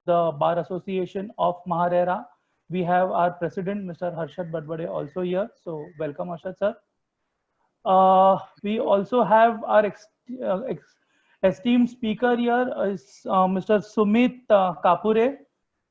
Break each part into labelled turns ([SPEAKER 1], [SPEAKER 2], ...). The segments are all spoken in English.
[SPEAKER 1] the Bar Association of Maharera. We have our president, Mr. Harshad Badbade, also here. So welcome, Harshad sir. We also have our esteemed speaker here is Mr. Sumit Kapure.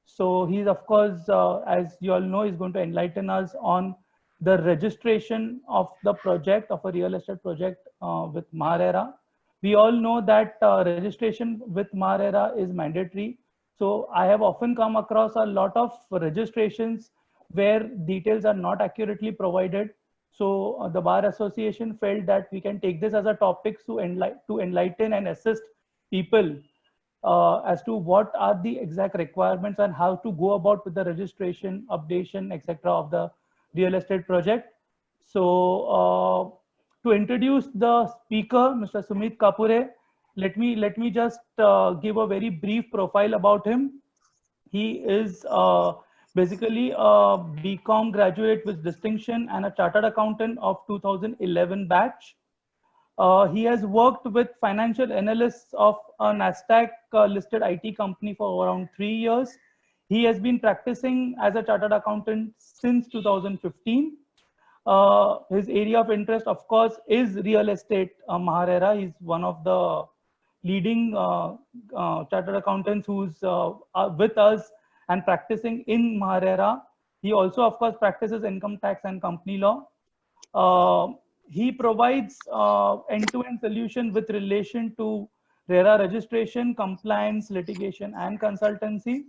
[SPEAKER 1] So he's, of course, as you all know, is going to enlighten us on the registration of the project, of a real estate project with Maharera. We all know that registration with Maharera is mandatory. So I have often come across a lot of registrations where details are not accurately provided. So the Bar Association felt that we can take this as a topic to enlighten and assist people as to what are the exact requirements and how to go about with the registration, updation, etc. of the real estate project. So to introduce the speaker, Mr. Sumit Kapure, let me just give a very brief profile about him. He is basically a BCom graduate with distinction and a chartered accountant of 2011 batch. He has worked with financial analysts of a NASDAQ listed IT company for around 3 years. He has been practicing as a chartered accountant since 2015. His area of interest, of course, is real estate. Maharera, he's one of the leading chartered accountants who's with us and practicing in Maharera. He also, of course, practices income tax and company law. He provides end-to-end solution with relation to RERA registration, compliance, litigation, and consultancy.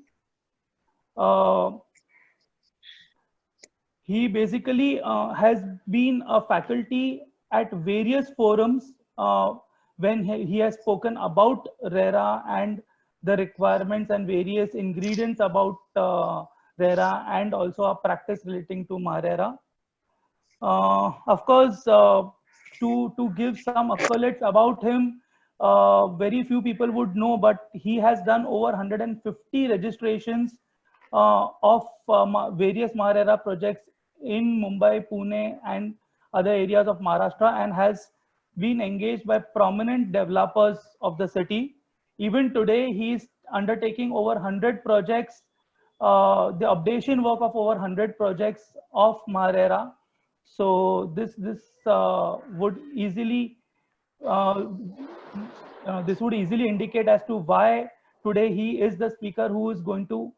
[SPEAKER 1] He basically has been a faculty at various forums when he has spoken about RERA and the requirements and various ingredients about RERA, and also a practice relating to Maharera. Of course, to give some accolades about him, very few people would know, but he has done over 150 registrations of various Maharera projects in Mumbai, Pune, and other areas of Maharashtra, and has been engaged by prominent developers of the city. Even today, he is undertaking over 100 projects, the updation work of over 100 projects of Maharera. So this would easily indicate as to why today he is the speaker who is going to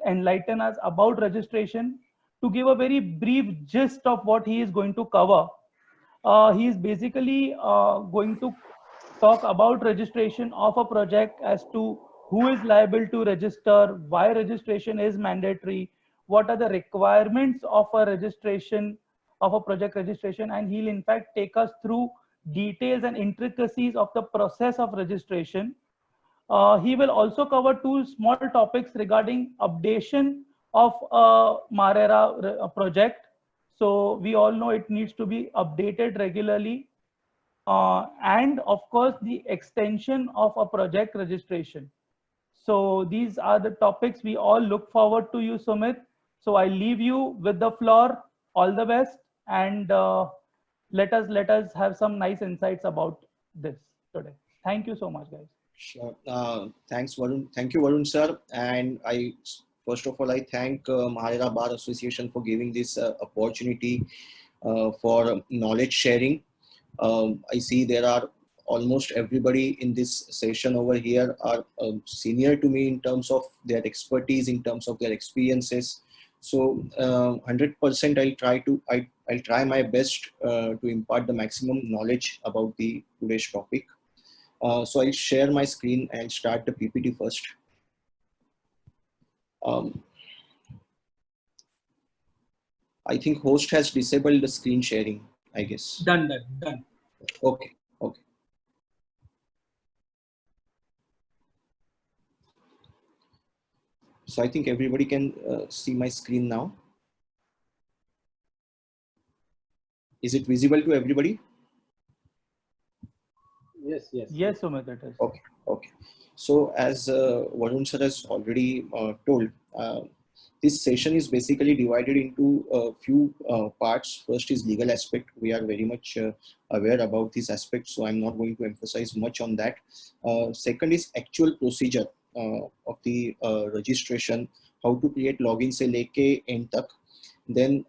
[SPEAKER 1] enlighten us about registration. To give a very brief gist of what he is going to cover, he is basically going to talk about registration of a project, as to who is liable to register, why registration is mandatory, what are the requirements of a registration, of a project registration, and he'll in fact take us through details and intricacies of the process of registration. He will also cover two small topics regarding updation of a Maharera project. So we all know it needs to be updated regularly. And of course, the extension of a project registration. So these are the topics we all look forward to, you, Sumit. So I leave you with the floor. All the best, and let us have some nice insights about this today. Thank you so much, guys.
[SPEAKER 2] Sure. Thanks, Varun. Thank you, Varun sir. And first of all, I thank Maharera Bar Association for giving this opportunity for knowledge sharing. I see there are almost everybody in this session over here are senior to me in terms of their expertise, in terms of their experiences. So 100% I'll try my best to impart the maximum knowledge about today's topic. So I'll share my screen and start the PPT first. I think host has disabled the screen sharing, I guess.
[SPEAKER 3] Done.
[SPEAKER 2] Okay. So I think everybody can see my screen now. Is it visible to everybody?
[SPEAKER 1] Yes, Sumit, it is.
[SPEAKER 2] Okay. So as Varun sir has already told, this session is basically divided into a few parts. First is legal aspect. We are very much aware about this aspect, so I'm not going to emphasize much on that. Second is actual procedure. registration, how to create login से लेके end तक, then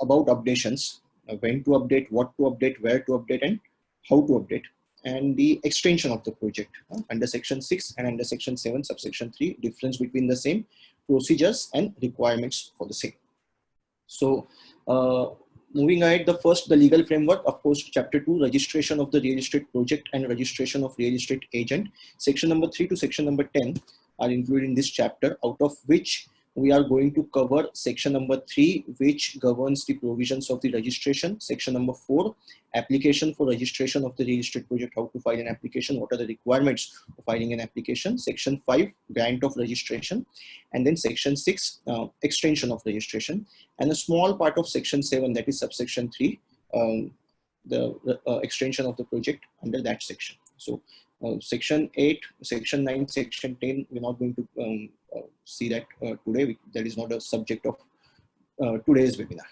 [SPEAKER 2] about updations, when to update, what to update, where to update, and how to update, and the extension of the project under section 6 and under section 7 subsection 3, difference between the same, procedures and requirements for the same. So moving ahead, the legal framework, of course, chapter 2, registration of the real estate project and registration of real estate agent. Section number 3 to section number 10 are included in this chapter, out of which we are going to cover section number 3, which governs the provisions of the registration. Section number 4, application for registration of the real estate project, how to file an application, what are the requirements of filing an application. Section 5, grant of registration. And then section 6, extension of registration. And a small part of section 7, that is subsection 3, the extension of the project under that section. So section 8, section 9, section 10, we're not going to see that today. That is not a subject of today's webinar.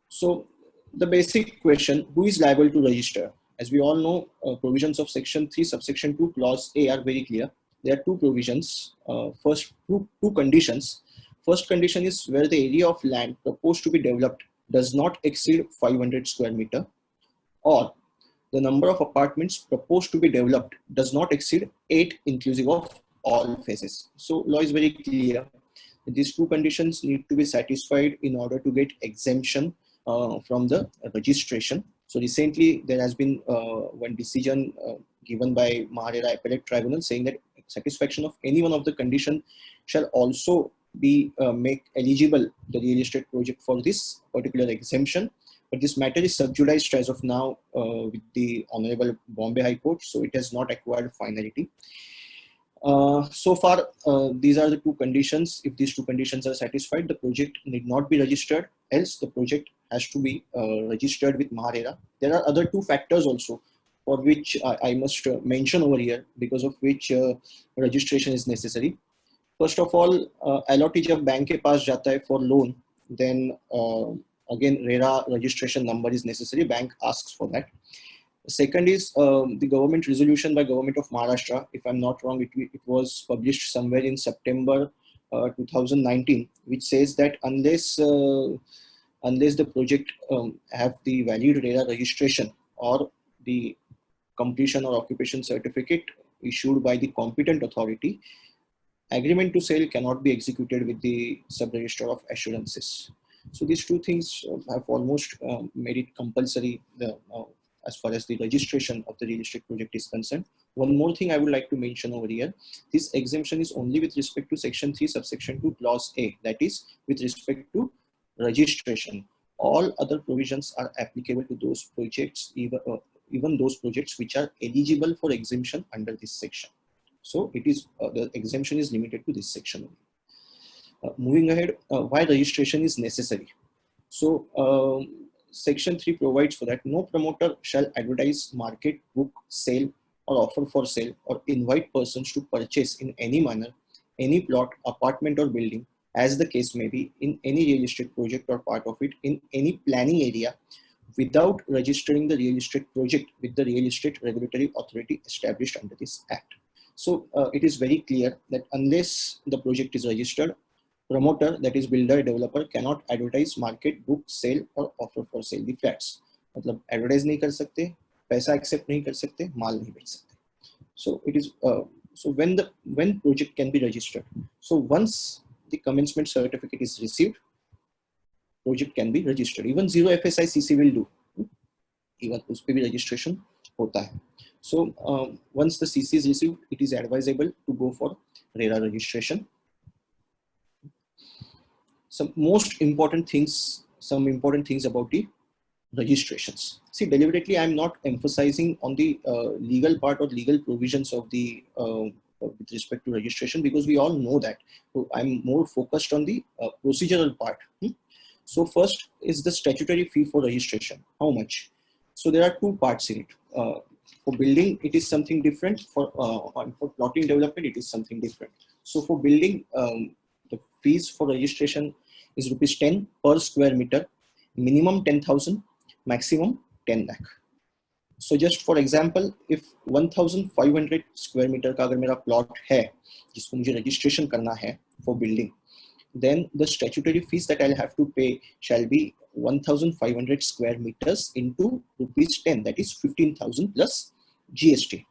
[SPEAKER 2] So the basic question, who is liable to register? As we all know, provisions of section 3, subsection 2, clause A are very clear. There are two provisions, first two conditions. First condition is where the area of land proposed to be developed does not exceed 500 square meter, or the number of apartments proposed to be developed does not exceed 8 inclusive of all phases. So law is very clear. These two conditions need to be satisfied in order to get exemption from the registration. So recently there has been one decision given by Maharera Appellate Tribunal saying that satisfaction of any one of the condition shall also be make eligible the real estate project for this particular exemption. But this matter is sub judice as of now with the Honorable Bombay High Court, so it has not acquired finality. So far, these are the two conditions. If these two conditions are satisfied, the project need not be registered, else the project has to be registered with Maharera. There are other two factors also for which I must mention over here, because of which registration is necessary. First of all, allotee jab bank ke paas jata hai for loan, then again RERA registration number is necessary. Bank asks for that. Second is the government resolution by Government of Maharashtra. If I'm not wrong, it was published somewhere in September 2019, which says that unless the project have the valid RERA registration or the completion or occupation certificate issued by the competent authority, agreement to sale cannot be executed with the sub-register of assurances. So these two things have almost made it compulsory as far as the registration of the real estate project is concerned. One more thing I would like to mention over here, this exemption is only with respect to section 3 subsection 2 clause A, that is with respect to registration. All other provisions are applicable to those projects, even those projects which are eligible for exemption under this section. So it is the exemption is limited to this section only. Moving ahead, why registration is necessary? So section 3 provides for that no promoter shall advertise, market, book, sale or offer for sale or invite persons to purchase in any manner any plot, apartment or building, as the case may be, in any real estate project or part of it in any planning area without registering the real estate project with the real estate regulatory authority established under this act. So it is very clear that unless the project is registered, promoter, that is builder, developer, cannot advertise, market, book, sale or offer for sale the flats. मतलब advertise नहीं कर सकते, पैसा accept नहीं कर सकते, माल नहीं बेच सकते. So it is so when project can be registered. So once the commencement certificate is received, project can be registered. Even zero FSI CC will do. Even उस पे भी registration होता है. So once the CC is received, it is advisable to go for RERA registration. Some important things about the registrations. See, deliberately I'm not emphasizing on the legal part or legal provisions of the with respect to registration, because we all know that. So I'm more focused on the procedural part. So first is the statutory fee for registration. How much? So there are two parts in it. For building, it is something different. For plotting development, it is something different. So for building, the fees for registration is ₹10 per square meter, minimum 10,000, maximum 10 lakh. So just for example, if 1500 square meter का अगर मेरा plot है जिसको मुझे registration करना है for building, then the statutory fees that I'll have to pay shall be 1500 square meters into rupees 10, that is 15,000 plus GST.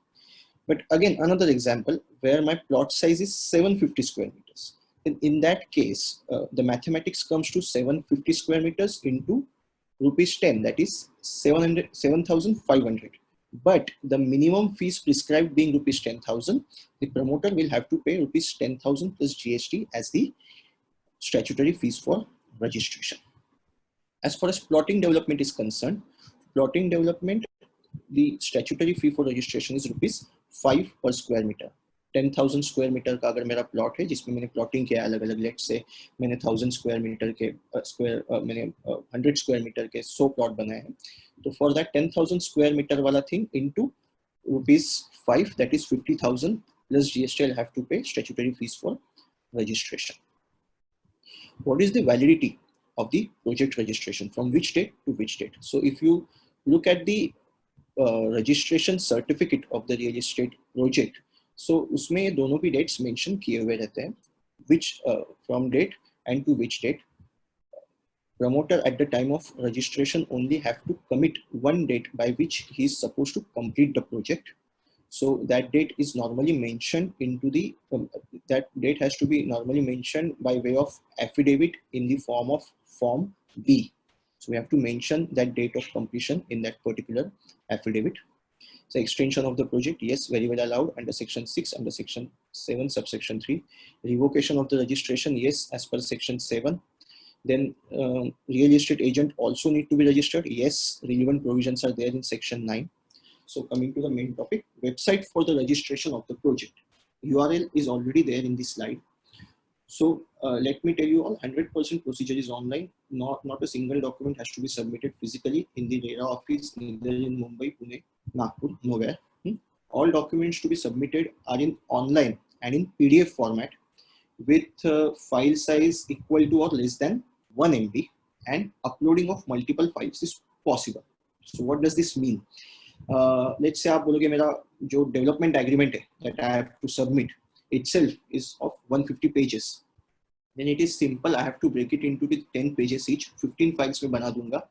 [SPEAKER 2] But again, another example where my plot size is 750 square meters. In that case, the mathematics comes to 750 square meters into rupees 10, that is 7,500. But the minimum fees prescribed being rupees 10,000, the promoter will have to pay rupees 10,000 plus GST as the statutory fees for registration. As far as plotting development is concerned, plotting development, the statutory fee for registration is rupees 5 per square meter. 10,000 square metre का अगर मेरा plot है जिसमें मैंने plotting किया अलग अलग, late से मैंने 1000 स्क्वायर मीटर के मैंने 100 स्क्वायर मीटर के 100 प्लॉट बनाए हैं, तो फॉर दैट 10,000 स्क्वायर मीटर वाला thing into ₹5, that is 50,000 plus GST I'll have to pay statutory fees for registration. What is the validity of the project registration, from which date to which date? So if you look at the registration certificate of the real estate project, so उसमें ये दोनों भी dates mention किए हुए रहते हैं, which from date and to which date. Promoter at the time of registration only have to commit one date by which he is supposed to complete the project. So that date is normally mentioned into the that date has to be normally mentioned by way of affidavit in the form of Form B. So we have to mention that date of completion in that particular affidavit. So extension of the project, yes, very well allowed under section 6, under section 7 subsection 3. Revocation of the registration, yes, as per section 7. Then real estate agent also need to be registered, yes, relevant provisions are there in section 9. So coming to the main topic, website for the registration of the project. URL is already there in this slide. So let me tell you all, 100% procedure is online. Not a single document has to be submitted physically in the RERA office, neither in Mumbai, Pune, Nagpur, nowhere. All documents to be submitted are in online and in PDF format with file size equal to or less than 1 MB, and uploading of multiple files is possible. So what does this mean? Let's say आप बोलोगे मेरा जो development agreement है that I have to submit itself is of 150 pages. Then it is simple. I have to break it into the 10 pages each. 15 files में बना दूंगा.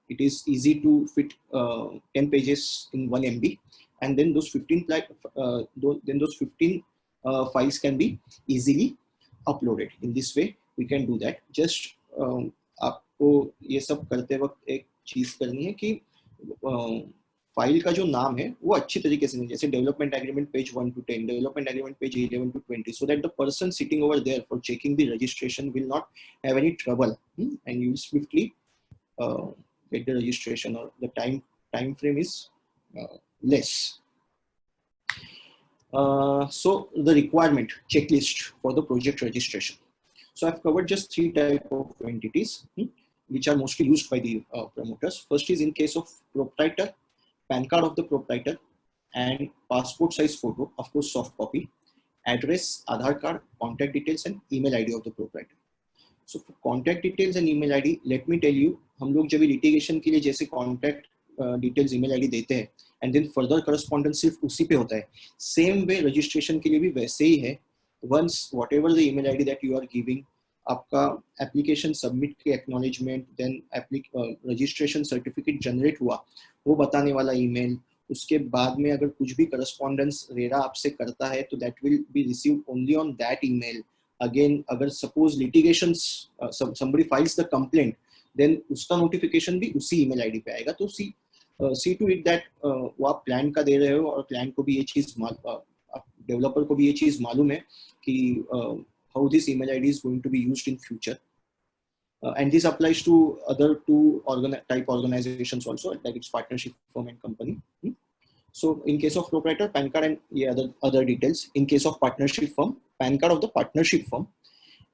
[SPEAKER 2] It is easy to fit 10 pages in 1 MB, and then those 15 files can be easily uploaded. In this way, we can do that. Just आपको ये सब करते वक्त एक चीज करनी है कि फाइल का जो नाम है वो अच्छी तरीके से नहीं, जैसे development agreement page 1 to 10, development agreement page 11 to 20, so that the person sitting over there for checking the registration will not have any trouble, and you will swiftly get the registration, or the time frame is less. So the requirement checklist for the project registration. So I've covered just 3 types of entities which are mostly used by the promoters. First is in case of proprietor, PAN card of the proprietor and passport size photo, of course soft copy, address, Aadhaar card, contact details and email ID of the proprietor. So for contact details and email ID, let me tell you, हम लोग जब litigation के लिए जैसे contact details, email ID देते हैं and then further correspondence सिर्फ उसी पे होता है, same way registration के लिए भी वैसे ही है. Once whatever the email ID that you are giving, आपका application submit के acknowledgement, then registration certificate generate हुआ, वो बताने वाला email, उसके बाद में अगर कुछ भी correspondence रेरा आपसे करता है तो that will be received only on that email. Again, अगर suppose litigations somebody files the complaint, then उसका notification भी उसी email ID पे आएगा. तो see to it that वो आप client का दे रहे हो और client को भी ये चीज डेवलपर को भी ये चीज मालूम है कि how this email ID is going to be used in future, and this applies to other 2 type organizations also, like its partnership firm and company. So in case of proprietor, PAN card and other details. In case of partnership firm, PAN card of the partnership firm,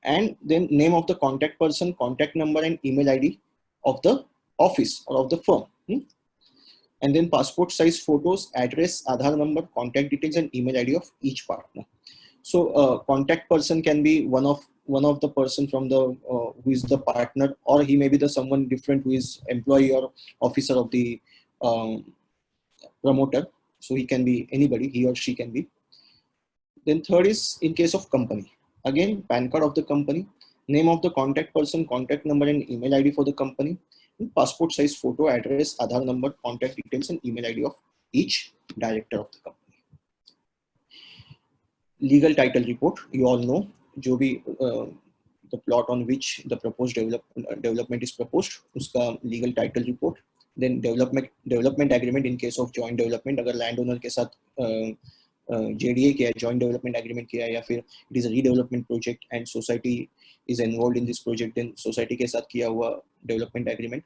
[SPEAKER 2] and then name of the contact person, contact number and email ID of the office or of the firm. And then passport size photos, address, Aadhaar number, contact details and email ID of each partner. So contact person can be one of the person from the who is the partner, or he may be the someone different who is employee or officer of the promoter. So he can be anybody, he or she can be. Then third is in case of company. Again, PAN card of the company, name of the contact person, contact number and email ID for the company, and passport size photo, address, Aadhaar number, contact details and email ID of each director of the company. Legal title report, you all know, जो भी the plot on which the proposed development is proposed, उसका legal title report. Then development agreement in case of joint development, अगर landowner के साथ JDA किया है, joint development agreement किया है, या फिर it is a redevelopment project and society is involved in this project, then society के साथ किया हुआ development agreement.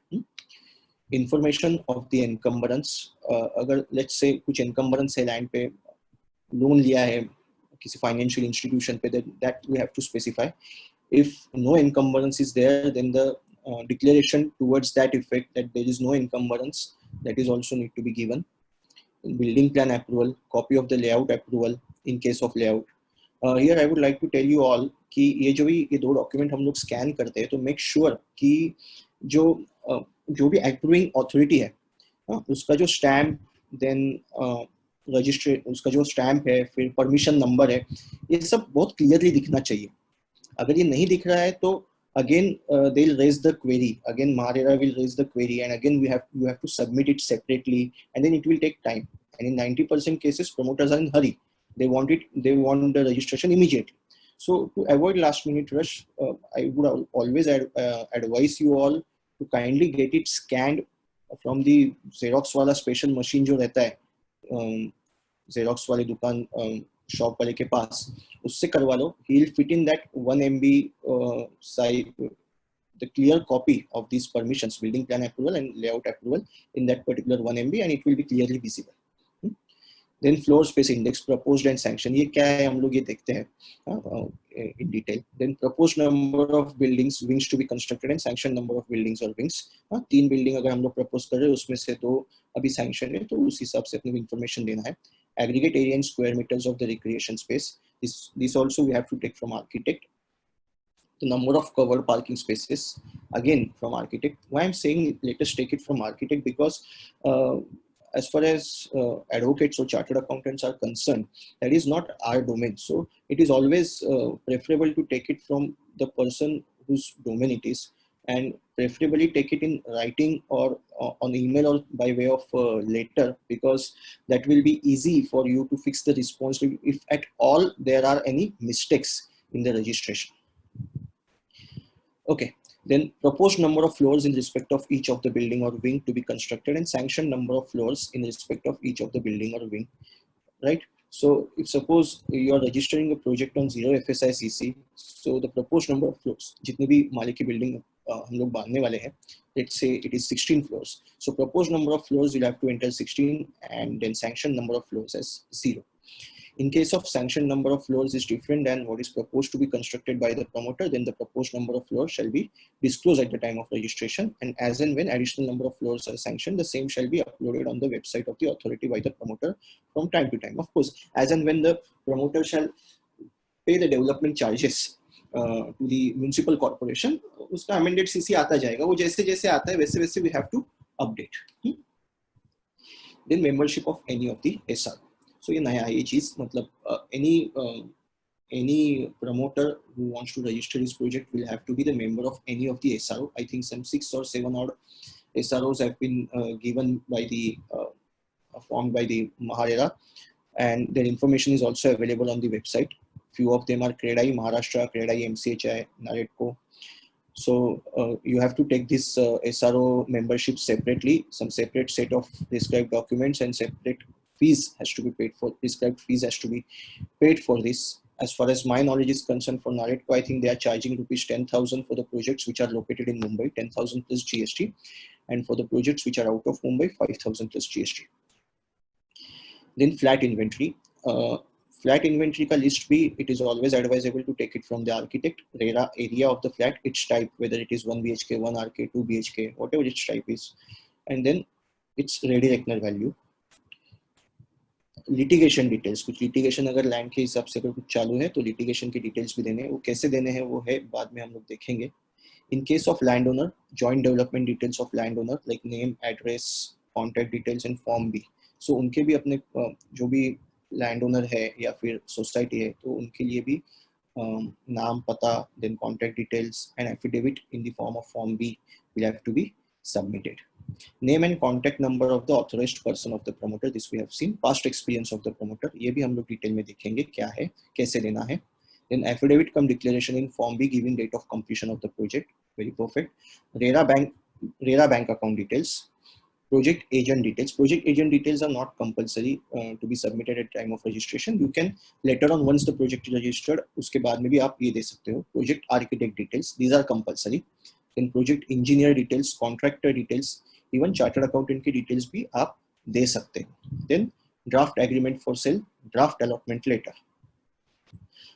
[SPEAKER 2] Information of the encumbrance, अगर let's say कुछ encumbrance है land पे, loan लिया है किसी financial institution पे, that we have to specify. If no encumbrance is there, then the declaration towards that effect that there is no encumbrance, that is also need to be given. Building plan approval, copy of the layout approval in case of layout. Here I would like to tell you all कि ये जो भी ये दो document हम लोग scan करते हैं, तो मेक श्योर कि जो भी अप्रूविंग अथॉरिटी है उसका जो स्टैम्प, देन रजिस्ट्रेशन, उसका जो स्टैम्प है, फिर परमिशन नंबर है, ये सब बहुत क्लियरली दिखना चाहिए. अगर ये नहीं दिख रहा है तो again they'll raise the query, again MAHARERA will raise the query, and again you have to submit it separately, and then it will take time. And in 90% cases promoters are in hurry, they want the registration immediately. So to avoid last minute rush, I would always advise you all to kindly get it scanned from the Xerox wala special machine जो रहता है Xerox वाली दुकान shop वाले के पास, उससे करवा लो. he will fit in that 1 MB size, the clear copy of these permissions, building plan approval and layout approval in that particular 1 MB, and it will be clearly visible. Then floor space index, proposed and sanction, ये क्या है हम लोग ये देखते हैं in detail. Then proposed number of buildings, wings to be constructed and sanction number of buildings or wings. 3 building अगर हम लोग प्रपोज कर रहे हैं उसमें से 2 अभी सैंक्शन है, तो उस हिसाब से अपने इन्फॉर्मेशन देना है. Aggregate area in square meters of the recreation space, this also we have to take from architect. The number of covered parking spaces, again from architect. Why I'm saying let us take it from architect, because as far as advocates or chartered accountants are concerned, that is not our domain. So it is always preferable to take it from the person whose domain it is, and preferably take it in writing or on email or by way of letter, because that will be easy for you to fix the response if at all there are any mistakes in the registration. Okay, then proposed number of floors in respect of each of the building or wing to be constructed, and sanctioned number of floors in respect of each of the building or wing, right? So if suppose you are registering a project on 0 FSICC, so the proposed number of floors, जितनी भी मालिक की building हम लोग बांधने वाले हैं, let's say it is 16 floors. So proposed number of floors you'll have to enter 16, and then sanctioned number of floors as 0. In case of sanctioned number of floors is different than what is proposed to be constructed by the promoter, then the proposed number of floors shall be disclosed at the time of registration, and as and when additional number of floors are sanctioned, the same shall be uploaded on the website of the authority by the promoter from time to time. Of course, as and when the promoter shall pay the development charges to the municipal corporation, उसका amended CC आता जाएगा, वो जैसे जैसे आता है वैसे वैसे we have to update. Then membership of any of the SR. So ये नया ये चीज, मतलब any promoter who wants to register his project will have to be the member of any of the SRO. I think some 6 or 7 odd SROs have been given by the formed by the MAHARERA, and their information is also available on the website. Few of them are CREDAI Maharashtra, CREDAI MCHI, NAREDCO. So you have to take this SRO membership separately, some separate set of prescribed documents, and separate fees has to be paid for, prescribed fees has to be paid for this. As far as my knowledge is concerned, for NAREDCO, I think they are charging rupees 10,000 for the projects which are located in Mumbai, 10,000 plus GST, and for the projects which are out of Mumbai, 5,000 plus GST. Then flat inventory. Flat inventory का list भी, it is always advisable to take it from the architect. RERA area of the flat, its type, whether it is 1 BHK, 1 RK, 2 BHK, whatever its type is, and then its ready reckoner value. Litigation details, कुछ litigation अगर land के हिसाब से अगर कुछ चालू है तो litigation के details भी देने हैं, वो कैसे देने हैं वो है बाद में हम लोग देखेंगे. In case of landowner, joint development details of landowner like name, address, contact details, and Form B. सो उनके भी अपने जो भी लैंड ओनर है या फिर सोसाइटी है, तो उनके लिए भी नाम, पता, then contact details and affidavit in the form of form B will have to be submitted. Name and contact number of the authorized person of the promoter, this we have seen. Past experience of the promoter, ये भी हम लोग detail में देखेंगे क्या है, कैसे देना है. Then affidavit cum declaration in form B giving date of completion of the project, very perfect. RERA bank account details. Project agent details. Project agent details are not compulsory to be submitted at time of registration. You can later on, once the project is registered, उसके बाद में भी आप ये दे सकते हो. Project architect details, these are compulsory. Then project engineer details, contractor details, even chartered accountant की details भी आप दे सकते हो. Then draft agreement for sale, draft allotment letter.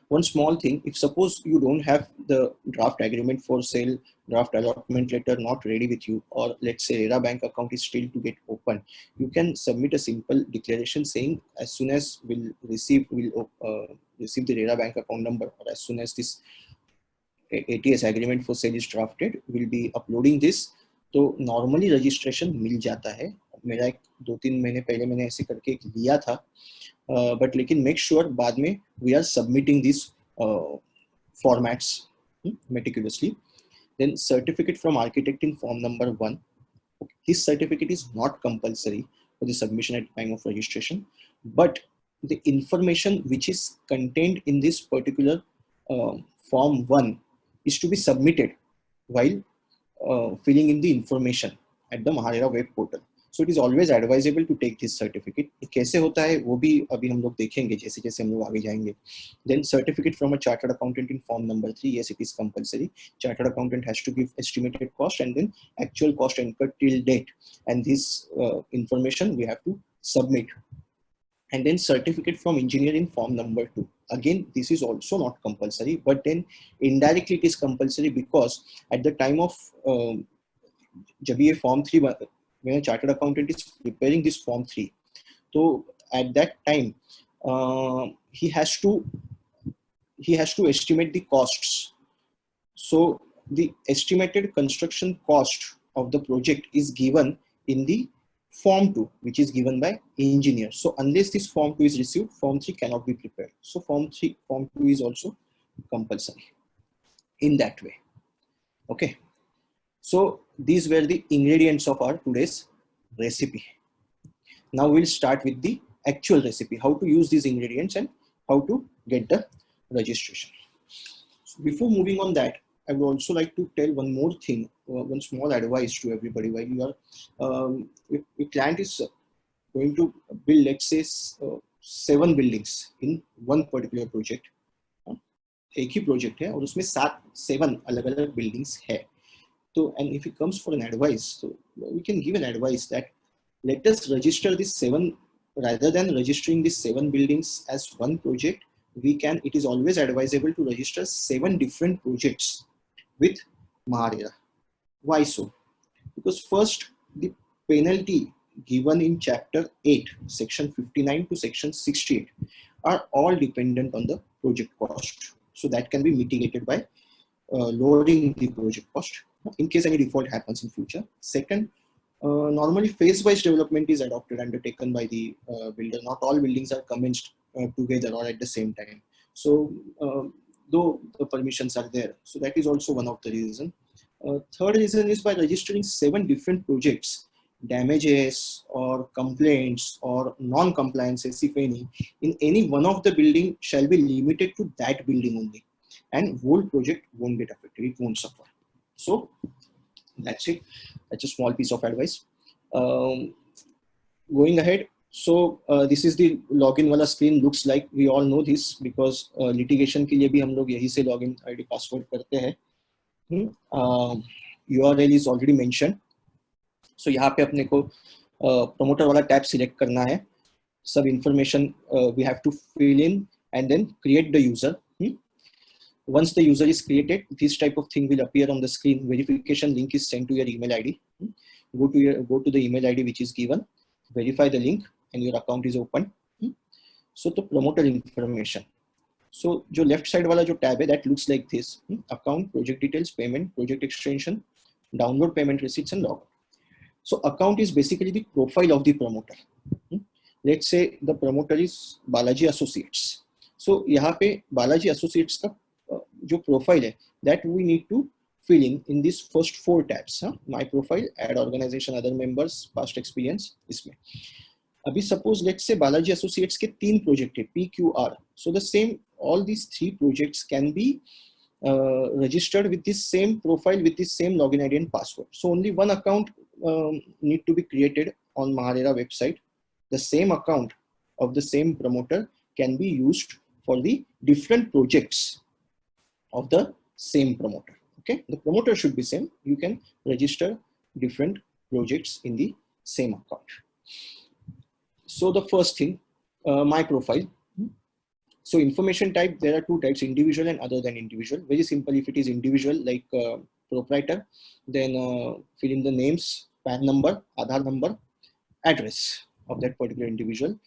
[SPEAKER 2] One small thing, if suppose you don't have the draft agreement for sale, draft allotment letter not ready with you, or let's say RERA bank account is still to get open, you can submit a simple declaration saying as soon as we'll receive the RERA bank account number, or as soon as this ATS agreement for sale is drafted, we'll be uploading this. तो normally registration मिल जाता है. मेरा एक 2-3 महीने पहले मैंने ऐसे करके एक लिया था, बट लेकिन मेक श्योर बाद में we are submitting this formats meticulously. Then certificate from architect in form number 1. This certificate is not compulsory for the submission at time of registration, but the information which is contained in this particular form 1 is to be submitted while filling in the information at the MahaRERA web portal. So it is always advisable to take this certificate. कैसे होता है वो भी अभी हम लोग देखेंगे जैसे जैसे हम लोग आगे जाएंगे. Then certificate from a chartered accountant in form number 3. Yes, it is compulsory. Chartered accountant has to give estimated cost and then actual cost incurred till date. And this information we have to submit. And then certificate from engineer in form number 2. Again, this is also not compulsory, but then indirectly it is compulsory because at the time of जब ये form 3 when a chartered accountant is preparing this form 3, so at that time he has to estimate the costs. So the estimated construction cost of the project is given in the form 2, which is given by engineer. So unless this form 2 is received, form 3 cannot be prepared. So form 2 is also compulsory in that way. Okay. So these were the ingredients of our today's recipe. Now we'll start with the actual recipe, how to use these ingredients and how to get the registration. So before moving on that, I would also like to tell one more thing, one small advice to everybody. While you are, if a client is going to build, let's say 7 buildings in one particular project, एक ही project है और उसमें 7 अलग-अलग buildings है. So, and if it comes for an advice, so we can give an advice that let us register this 7, rather than registering these 7 buildings as one project, it is always advisable to register 7 different projects with MahaRERA. Why so? Because first, the penalty given in chapter 8, section 59 to section 68 are all dependent on the project cost. So that can be mitigated by lowering the project cost in case any default happens in future. Second, normally phase-wise development is adopted, undertaken by the builder. Not all buildings are commenced together or at the same time. So though the permissions are there, so that is also one of the reasons. Third reason is by registering 7 different projects, damages or complaints or non-compliances, if any, in any one of the building shall be limited to that building only, and whole project won't get affected, it won't suffer. So that's it. That's a small piece of advice. Going ahead, so this is the login wala screen. Looks like we all know this because litigation के लिए भी हम लोग यही से login ID password करते हैं. URL is already mentioned. So यहाँ पे अपने को promoter वाला tab select करना है. सब information we have to fill in and then create the user. Once the user is created, this type of thing will appear on the screen. Verification link is sent to your email ID. Go to the email ID which is given, verify the link, and your account is open. So the promoter information. So जो left side वाला जो tab है, that looks like this: account, project details, payment, project extension, download payment receipts, and log. So account is basically the profile of the promoter. let's say the promoter is Balaji Associates. So यहाँ पे Balaji Associates का जो profile है, that we need to fill in these first 4 tabs. My profile, add organization, other members, past experience इसमें. अभी suppose let's say Balaji Associates के 3 project है PQR. So the same, all these 3 projects can be registered with this same profile, with this same login ID and password. So only one account need to be created on Maharera website. The same account of the same promoter can be used for the different projects of the same promoter. Okay, the promoter should be same. You can register different projects in the same account. So the first thing, my profile. So information type, there are 2 types, individual and other than individual. Very simple. If it is individual, like proprietor, then fill in the names, PAN number, Aadhaar number, address of that particular individual.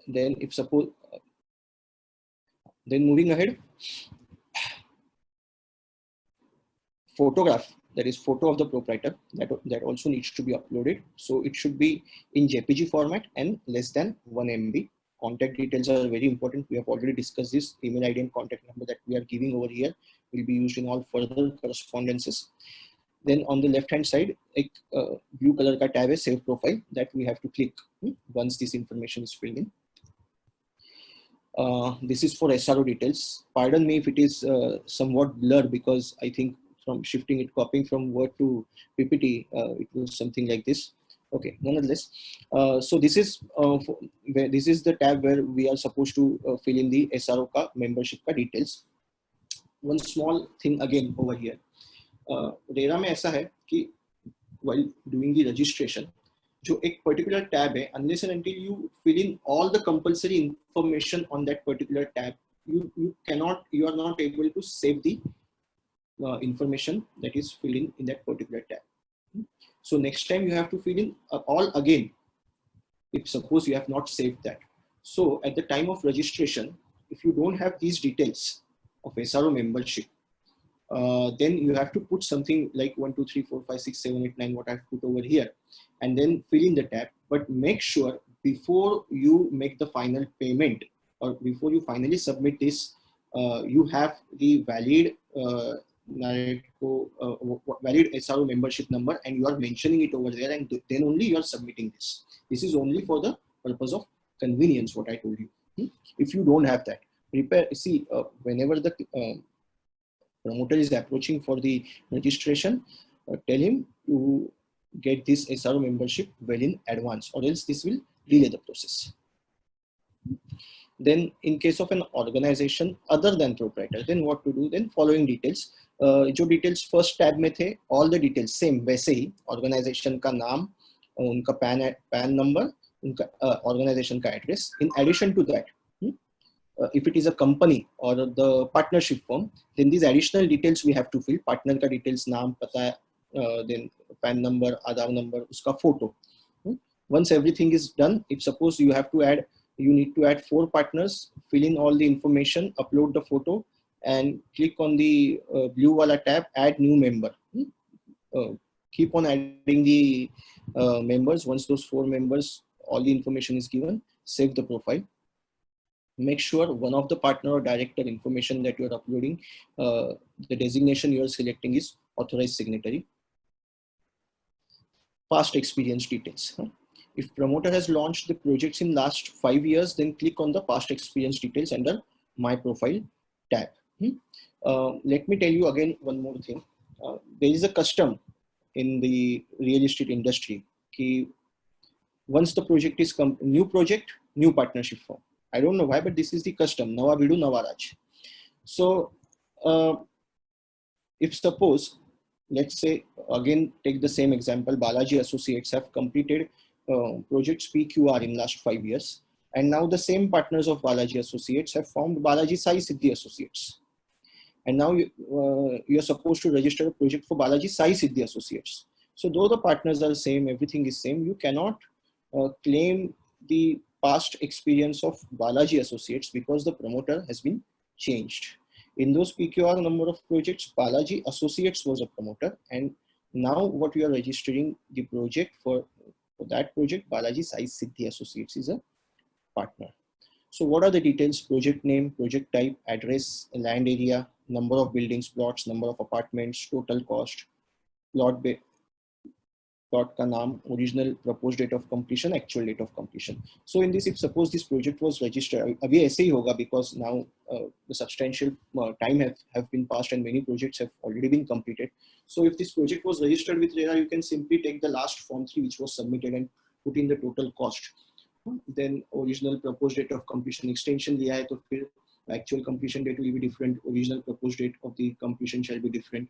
[SPEAKER 2] Then if suppose, then moving ahead, photograph, that is photo of the proprietor, that also needs to be uploaded. So it should be in JPG format and less than 1 MB. Contact details are very important. We have already discussed this. Email ID and contact number that we are giving over here will be used in all further correspondences. Then on the left hand side, a blue color ka tab is save profile that we have to click once this information is filled in. This is for SRO details. Pardon me if it is somewhat blurred, because I think from shifting it, copying from Word to PPT, it was something like this. Okay, nonetheless, so this is the tab where we are supposed to fill in the SRO ka membership ka details. One small thing again over here. RERA में ऐसा है कि while doing the registration, जो एक particular tab है, unless and until you fill in all the compulsory information on that particular tab, you are not able to save the information that is filled in that particular tab. So next time you have to fill in all again, if suppose you have not saved that. So at the time of registration, if you don't have these details of SRO membership, then you have to put something like 1, 2, 3, 4, 5, 6, 7, 8, 9, what I've put over here, and then fill in the tab. But make sure before you make the final payment or before you finally submit this, you have the valid valid SRO membership number, and you are mentioning it over there, and then only you are submitting this. This is only for the purpose of convenience, what I told you. If you don't have that, whenever the promoter is approaching for the registration, tell him to get this SRO membership well in advance, or else this will delay the process. Then in case of an organization other than proprietor, then what to do? Then following details, जो details first tab में थे, all the details same वैसे ही, organization का नाम, उनका PAN number, उनका organization का address. In addition to that, if it is a company or the partnership firm, then these additional details we have to fill. Partner का details, नाम, पता, then PAN number, Aadhaar number, उसका photo. Once everything is done, if suppose you need to add 4 partners, fill in all the information, upload the photo, and click on the blue wala tab, add new member. Keep on adding the members. Once those 4 members, all the information is given, save the profile. Make sure one of the partner or director information that you are uploading, the designation you are selecting is authorized signatory. Past experience details. If promoter has launched the projects in last 5 years, then click on the past experience details under my profile tab. Let me tell you again one more thing. There is a custom in the real estate industry. Once the project is new project, new partnership form. I don't know why, but this is the custom. Nawa Bidu, Nawa Raj. So if suppose, let's say, again, take the same example, Balaji Associates have completed projects PQR in last 5 years. And now the same partners of Balaji Associates have formed Balaji Sai Siddhi Associates. And now you're supposed to register a project for Balaji Sai Siddhi Associates. So though the partners are the same, everything is same, you cannot claim the past experience of Balaji Associates because the promoter has been changed. In those PQR number of projects, Balaji Associates was a promoter, and now what you are registering the project for For that project, Balaji Sai Siddhi Associates is a partner. So what are the details? Project name, project type, address, land area, number of buildings, plots, number of apartments, total cost, plot का नाम, original proposed date of completion, actual date of completion. So in this, if suppose this project was registered, अभी ऐसे ही होगा because now the substantial time have been passed and many projects have already been completed. So if this project was registered with RERA, you can simply take the last form 3 which was submitted and put in the total cost. Then original proposed date of completion, extension लिया है तो फिर actual completion date will be different, original proposed date of the completion shall be different.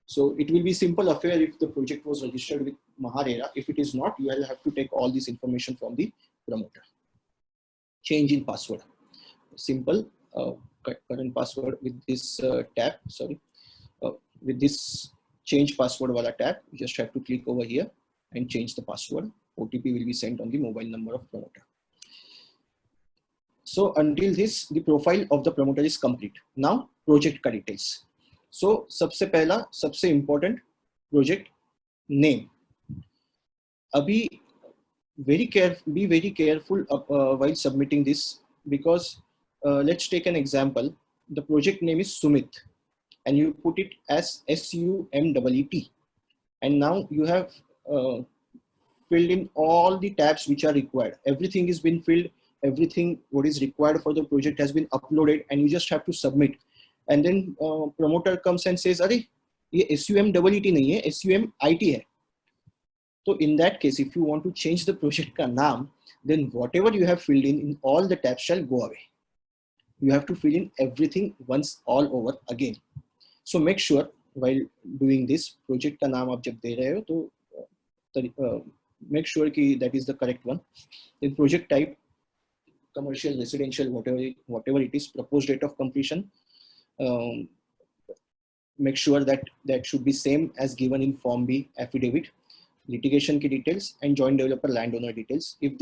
[SPEAKER 2] So it will be simple affair if the project was registered with MahaRERA. If it is not, you will have to take all this information from the promoter. Change in password. Simple current password with this tab. Sorry, with this change password wala tab. You just have to click over here and change the password. OTP will be sent on the mobile number of promoter. So until this, the profile of the promoter is complete. Now project ka details. So सबसे पहला सबसे important project name. अभी be very careful while submitting this because let's take an example. The project name is Sumit and you put it as SUMET, and now you have filled in all the tabs which are required. Everything has been filled. Everything what is required for the project has been uploaded, and you just have to submit. And then promoter comes and says, "अरे ये SUMET नहीं है, SUMIT है." So in that case, if you want to change the project का नाम, then whatever you have filled in all the tabs shall go away. You have to fill in everything once all over again. So make sure while doing this, project का नाम आप जब दे रहे हो तो make sure कि that is the correct one. Then project type, commercial, residential, whatever it is, proposed date of completion. Make sure that that should be same as given in Form B affidavit. Litigation key details and joint developer landowner details. If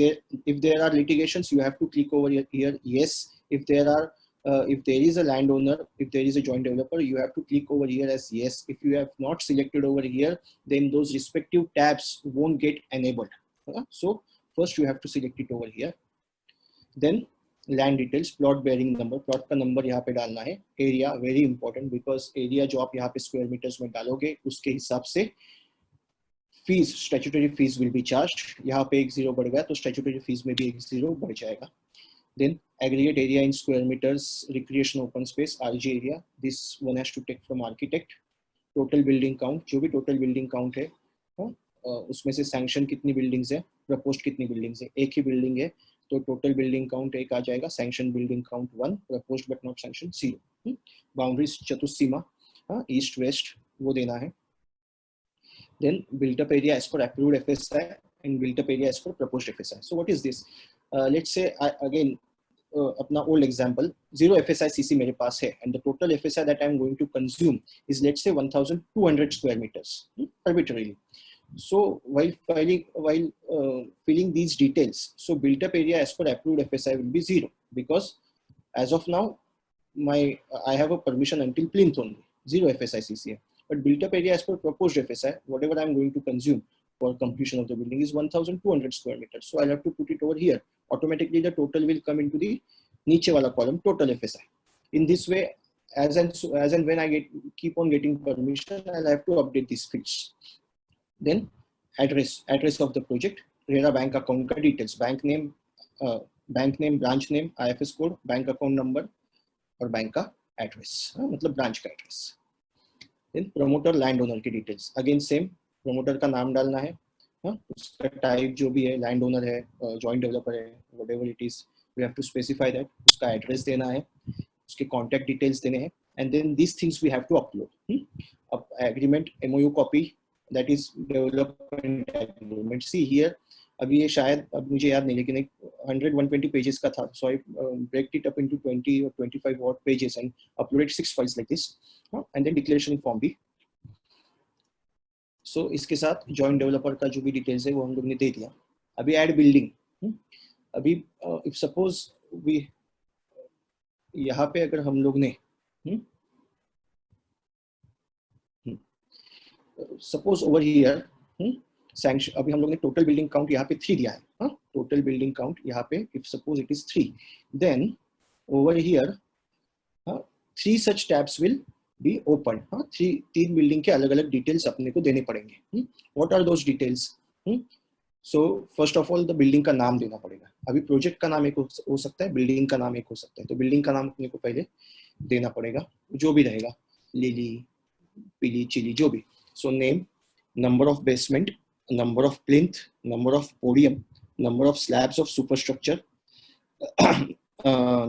[SPEAKER 2] there are litigations, you have to click over here yes. If there is a landowner, if there is a joint developer, you have to click over here as yes. If you have not selected over here, then those respective tabs won't get enabled. So first you have to select it over here. Then land details, plot bearing number, plot का number यहाँ पे डालना है. Area very important because area जो आप यहाँ पे square meters में डालोगे उसके हिसाब से fees, statutory fees will be charged. यहाँ पे 1 0 बढ़ गया तो statutory fees में भी 1 0 बढ़ जाएगा. Then aggregate area in square meters, recreation open space, RG area. This one has to take from architect. Total building count, जो भी total building count है, उसमें से sanction कितनी buildings है, proposed कितनी buildings है. एक ही building है तो total building count एक आ जाएगा, sanction building count 1, proposed but not sanctioned 0. Boundaries चतुस्सीमा, east west वो देना है. Then built up area as per approved FSI and built up area as per proposed FSI. So what is this? Let's say again अपना old example, 0 FSI CC मेरे पास है and the total FSI that I am going to consume is let's say 1200 square meters arbitrarily. So while filling these details, so built up area as per approved FSI will be 0 because as of now I have a permission until plinth only, 0 FSI CC. But built up area as per proposed FSI, whatever I am going to consume for completion of the building is 1200 square meters. So I'll have to put it over here. Automatically the total will come into the niche wala column, total FSI. In this way, as and when I keep on getting permission, I'll have to update these fields. Then address of the project, RERA bank account ka details, bank name, branch name, IFS code, bank account number और bank का address, मतलब branch का address. Then promoter landowner की details, again same, promoter का नाम डालना है, उसका टाइप जो भी है, landowner है, joint developer है, whatever it is, we have to specify that. उसका एड्रेस देना है, उसके कॉन्टैक्ट डिटेल्स देने हैं, and then these things we have to upload. Agreement, MOU copy, that is development agreement. See here, अभी ये शायद अब मुझे याद नहीं लेकिन 100-120 pages का था, so I break it up into 20 or 25 odd pages and uploaded 6 files like this, and then declaration in Form B. So इसके साथ joint developer का जो भी details है वो हम लोग ने दे दिया. अभी add building, अभी if suppose we यहाँ पे अगर हम लोग ने suppose over here सैंक्शन, अभी हम लोग ने टोटल बिल्डिंग काउंट यहाँ पे 3 दिया है, हाँ, टोटल बिल्डिंग काउंट यहाँ पे if suppose it is 3, then over here 3 such tabs will be open, हाँ, 3 बिल्डिंग के अलग अलग डिटेल्स अपने को देने पड़ेंगे। What are those details? So first of all the building का नाम देना पड़ेगा। अभी प्रोजेक्ट का नाम एक हो सकता है, बिल्डिंग का नाम एक हो सकता है, तो बिल्डिंग का नाम अपने को पहले देना पड़ेगा, जो भी रहेगा, लिली, पीली, चिली, जो भी। So name, number of basement, number of plinth, number of podium, number of slabs of superstructure,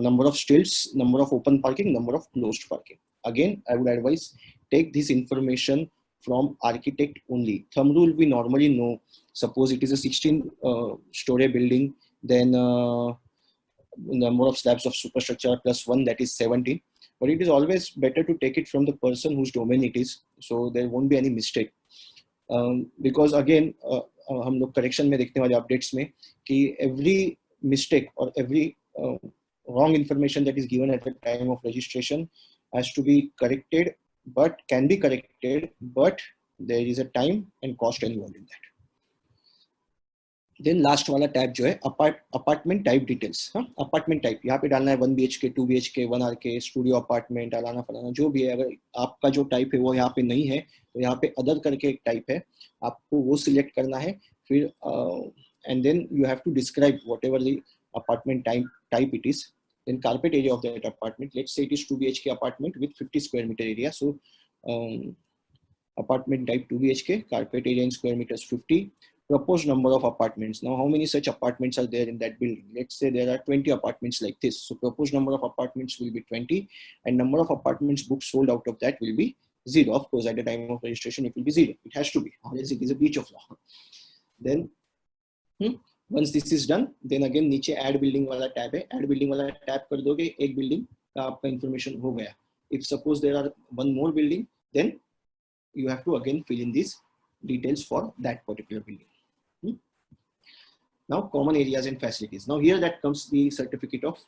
[SPEAKER 2] number of stilts, number of open parking, number of closed parking. Again, I would advise take this information from architect only. Thumb rule we normally know. Suppose it is a 16-story building, then number of slabs of superstructure plus 1, that is 17. But it is always better to take it from the person whose domain it is, so there won't be any mistake. Because again हम लोग correction में देखने वाले updates में कि every mistake और every wrong information that is given at the time of registration has to be corrected, but can be corrected, but there is a time and cost involved in that. Then last वाला tab जो है apartment type details, हाँ, apartment type यहाँ पे डालना है 1 BHK, 2 BHK, 1 RK, studio apartment, अलाना फलाना जो भी है। अगर आपका जो टाइप है वो यहाँ पे नहीं है तो यहाँ पे अदर करके एक टाइप है, आपको वो सिलेक्ट करना है। फिर and then you have to describe whatever the apartment type it is, then carpet area of that apartment, let's say it is 2 BHK apartment with 50 square metre area. So apartment type 2 BHK, carpet area in square meters 50, proposed number of apartments. Now how many such apartments are there in that building? Let's say there are 20 apartments like this, so proposed number of apartments will be 20 and number of apartments booked sold out of that will be 0. Of course at the time of registration it will be 0, it has to be, otherwise it is a breach of law. Then once this is done, then again नीचे add building वाला tab है, add building वाला tab कर दोगे, एक building का आपका information हो गया। If suppose there are one more building, then you have to again fill in these details for that particular building. Now common areas and facilities. Now here that comes the certificate of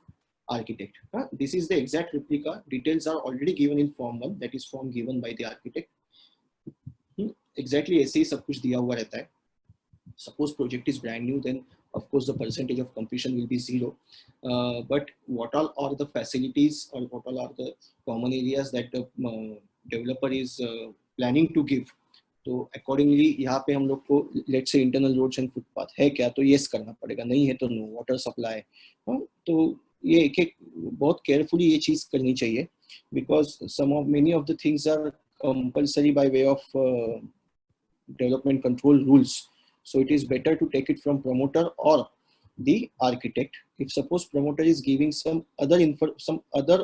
[SPEAKER 2] architect. This is the exact replica. Details are already given in form 1, that is form given by the architect. Exactly ऐसे ही सब कुछ दिया हुआ रहता है। Suppose project is brand new, then of course the percentage of completion will be 0. But what all are the facilities or what all are the common areas that the developer is planning to give, तो accordingly यहाँ पे हम लोग को let's say internal roads and footpath है क्या, तो yes करना पड़ेगा, नहीं है तो नो। वाटर सप्लाई, तो ये एक एक बहुत केयरफुली ये चीज करनी चाहिए, because some of many of the things are compulsory by way of development control rules, so it is better to take it from promoter और the architect. If suppose promoter is giving some other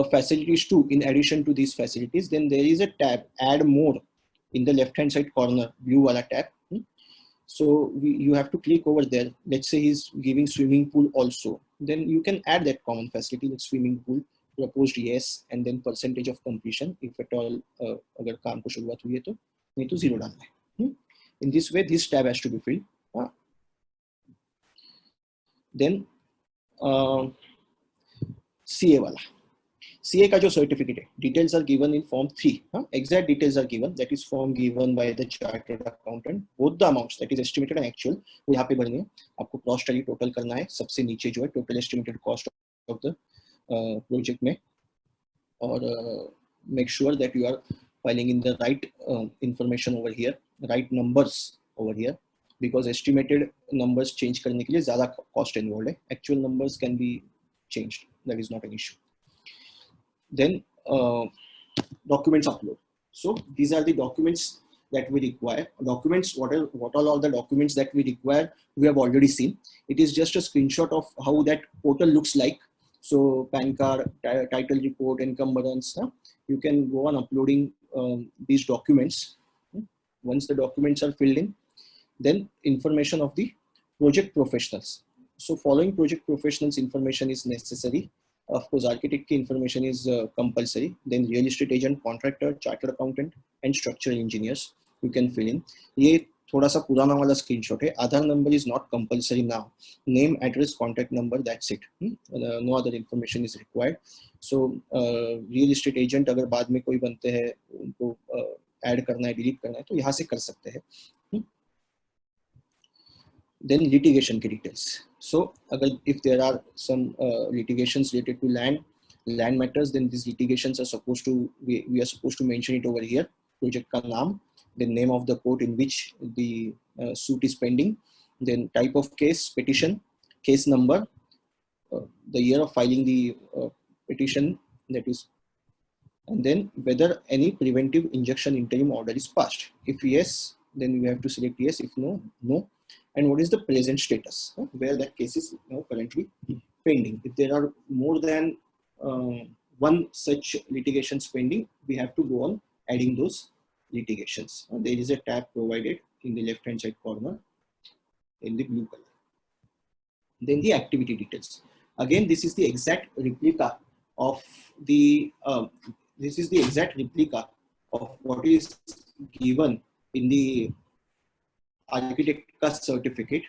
[SPEAKER 2] facilities too in addition to these facilities, then there is a tab add more in the left hand side corner, blue wala tab. So you have to click over there. Let's say he's giving swimming pool also, then you can add that common facility with swimming pool, proposed yes, and then percentage of completion if at all agar kaam ko shuruaat hui hai to, nahi to 0 डालना है। In this way this tab has to be filled. Then CA वाला, CA का जो certificate है, details are given in form 3, exact details are given, that is form given by the chartered accountant, both the amounts that is estimated and actual वो यहाँ पे भरने हैं। आपको क्रॉस टैली टोटल करना है, सबसे नीचे जो है total estimated cost of the project में, और make sure that you are filing in the right information over here, right numbers over here, because estimated numbers change करने के लिए ज्यादा कॉस्ट इन्वॉल्व है, actual numbers can be changed, that is not an issue. Then documents upload. So these are the documents that we require. Documents, what all are the documents that we require, we have already seen. It is just a screenshot of how that portal looks like. So PAN card, title report, encumbrance. You can go on uploading these documents. Once the documents are filled in, then information of the project professionals. So following project professionals information is necessary. Of course, architect की information is compulsory. Then real estate agent, contractor, chartered accountant, and structural engineers you can fill in. ये थोड़ा सा पुराना वाला screenshot है. Aadhaar number is not compulsory now. Name, address, contact number, that's it. No other information is required. So real estate agent अगर बाद में कोई बनते हैं, उनको add करना है, delete करना है, तो यहाँ से कर सकते हैं. Then litigation details. So if there are some litigations related to land matters, then these litigations are supposed to, we are supposed to mention it over here. Project ka naam, the name of the court in which the suit is pending, then type of case, petition, case number, the year of filing the petition, that is, and then whether any preventive injunction interim order is passed. If yes, then we have to select yes. If no, no. And what is the present status, where that case is now currently pending. If there are more than one such litigations pending, we have to go on adding those litigations. There is a tab provided in the left hand side corner in the blue color. Then the activity details. Again, this is the exact replica of the what is given in the architect certificate.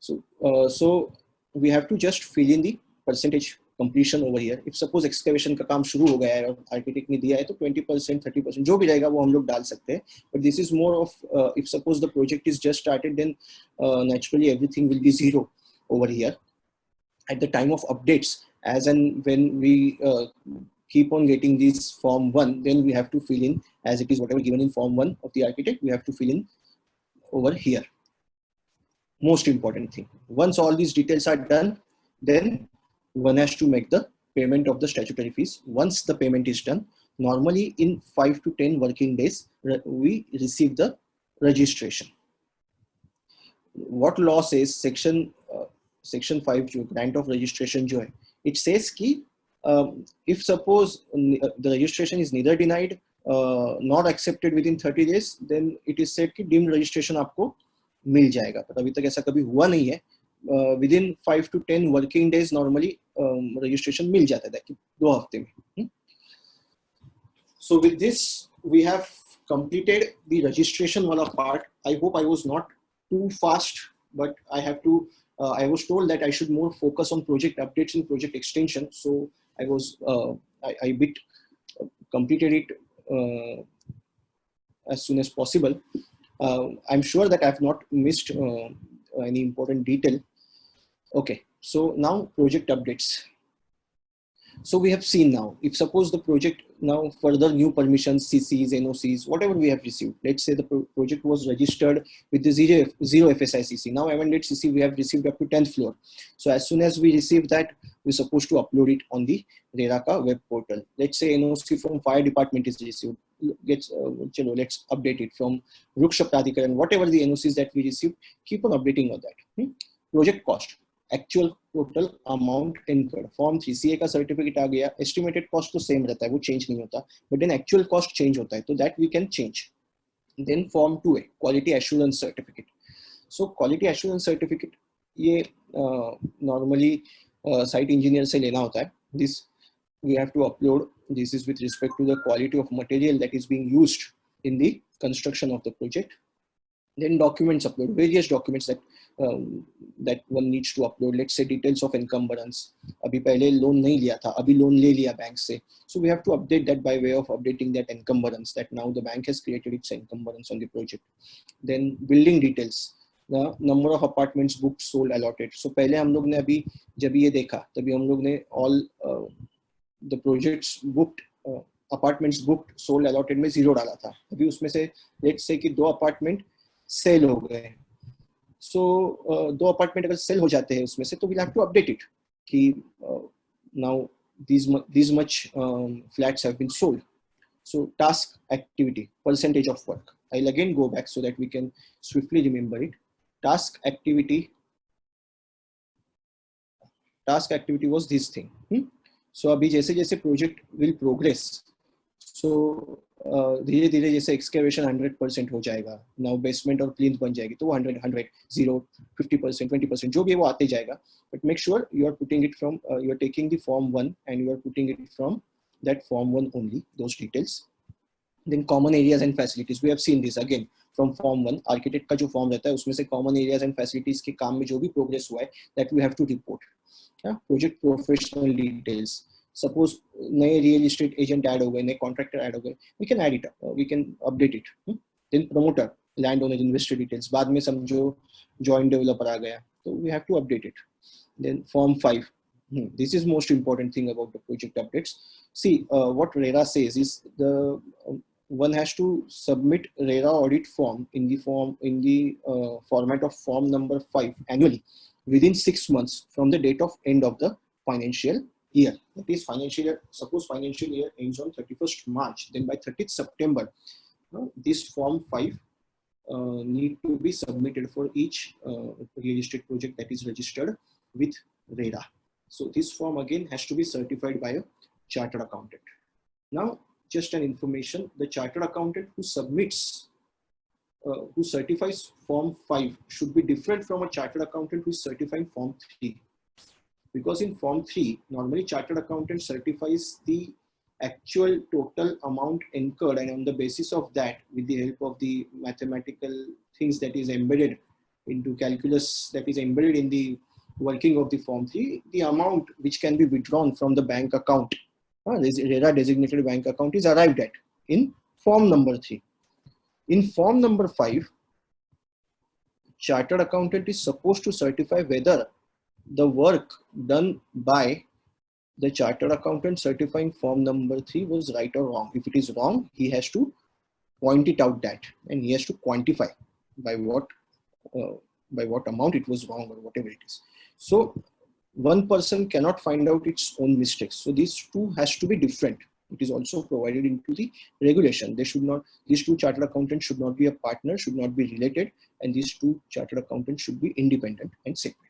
[SPEAKER 2] So we have to just fill in the percentage completion over here. If suppose excavation का काम शुरू हो गया है और architect ने दिया है तो 20%, 30% जो भी रहेगा वो हम लोग डाल सकते हैं. But this is more of if suppose the project is just started, then naturally everything will be zero over here. At the time of updates, as and when we keep on getting this form 1, then we have to fill in as it is whatever given in form 1 of the architect, we have to fill in over here. Most important thing. Once all these details are done, then one has to make the payment of the statutory fees. Once the payment is done, normally in 5 to 10 working days, we receive the registration. What law says, section 5 जो grant of registration जो है, it says कि if suppose the registration is neither denied not accepted within 30 days, then it is said कि deemed registration आपको मिल जाएगा. पर अभी तक ऐसा कभी हुआ नहीं है. Within 5 to 10 working days normally registration मिल जाता है कि 2 हफ्ते में. So with this we have completed the registration wala part. I hope I was not too fast, but I have to I was told that I should more focus on project updates and project extension. So I was I bit completed it as soon as possible. I'm sure that I have not missed any important detail. Okay, so now project updates. So we have seen now, if suppose the project now further new permissions, CCs, NOCs, whatever we have received. Let's say the project was registered with the zero FSI CC. Now amended CC we have received up to 10th floor. So as soon as we receive that, we're supposed to upload it on the RERA ka web portal. Let's say NOC from fire department is received. Let's update it from Ruksha Pradhikaran, whatever the NOCs that we received, keep on updating on that. Project cost. Actual total amount incurred. Form 3CA का certificate आ गया. Estimated cost तो same रहता है, वो change नहीं होता. But then actual cost change होता है, तो that we can change. Then form 2A, quality assurance certificate. So quality assurance certificate ये normally site engineer से लेना होता है. This we have to upload. This is with respect to the quality of material that is being used in the construction of the project. Then documents upload, various documents that that one needs to upload. Let's say details of encumbrance. अभी पहले loan नहीं लिया था, अभी loan ले लिया bank से. So we have to update that by way of updating that encumbrance, that now the bank has created its encumbrance on the project. Then building details, the number of apartments booked, sold, allotted. So पहले हम लोग ने अभी जब ये देखा, तभी हम लोग ने all the projects booked, apartments booked, sold, allotted में 0 डाला था. अभी उसमें से let's say कि 2 apartment सेल हो गए. सो 2 अपार्टमेंट अगर सेल हो जाते हैं उसमें से, तो we'll have to update it कि now these much flats have been sold. So task activity, percentage of work. I'll again go back so that we can swiftly remember it. Task activity was this thing. So अभी जैसे जैसे project will progress, so धीरे धीरे जैसे excavation 100% हो जाएगा, now basement और plinth बन जाएगी, तो 100, 0, 50%, 20% जो भी है वो आते जाएगा. But make sure you are putting it from, you are taking the form 1 and you are putting it from that form 1 only, those details. Then common areas and facilities, we have seen this again from form 1. Architect का जो form रहता है उसमें से common areas and facilities के काम में जो भी प्रोग्रेस हुआ है, that we have to report. Project professional details, suppose नए real estate agent add हो गए, नए contractor add हो गए, we can add it up, we can update it. Then promoter, land owner investor details, बाद में समझो जॉइंट डेवलपर आ गया, तो we have to update it. Then form 5, this is most important thing about the project updates. See, what RERA says is the one has to submit RERA audit form in the format of form number 5 annually within 6 months from the date of end of the financial year. That is financial year. Suppose financial year ends on 31st March, then by 30th September, this form 5 need to be submitted for each real estate project that is registered with RERA. So this form again has to be certified by a chartered accountant. Now, just an information: the chartered accountant who certifies form 5 should be different from a chartered accountant who is certifying form 3. Because in form 3, normally chartered accountant certifies the actual total amount incurred, and on the basis of that, with the help of the mathematical things that is embedded into calculus, that is embedded in the working of the form 3, the amount which can be withdrawn from the bank account, RERA designated bank account, is arrived at in form number 3. In form number 5, chartered accountant is supposed to certify whether the work done by the chartered accountant certifying form number 3 was right or wrong. If it is wrong, he has to point it out that, and he has to quantify by what amount it was wrong or whatever it is. So one person cannot find out its own mistakes. So these two has to be different. It is also provided into the regulation. These two chartered accountants should not be a partner, should not be related, and these two chartered accountants should be independent and separate.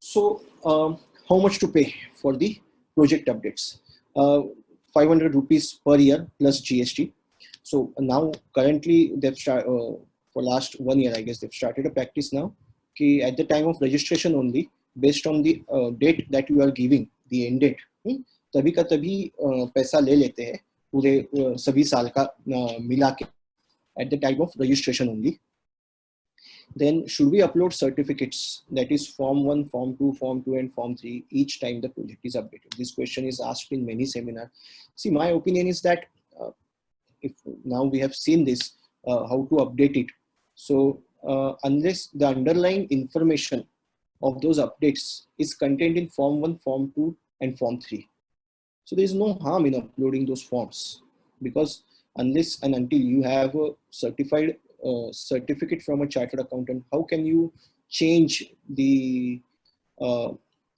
[SPEAKER 2] So how much to pay for the project updates? 500 rupees per year plus GST. So now currently they've for last 1 year, I guess they've started a practice now. At the time of registration only, based on the date that you are giving, the end date, तभी का तभी पैसा ले लेते हैं पूरे सभी साल का मिला के at the time of registration only. Then should we upload certificates, that is form 1, form 2, form 2 and form 3 each time the project is updated? This question is asked in many seminars. See, my opinion is that if now we have seen this, how to update it. So unless the underlying information of those updates is contained in form 1, form 2 and form 3, so there is no harm in uploading those forms, because unless and until you have a certified certificate from a chartered accountant, how can you change the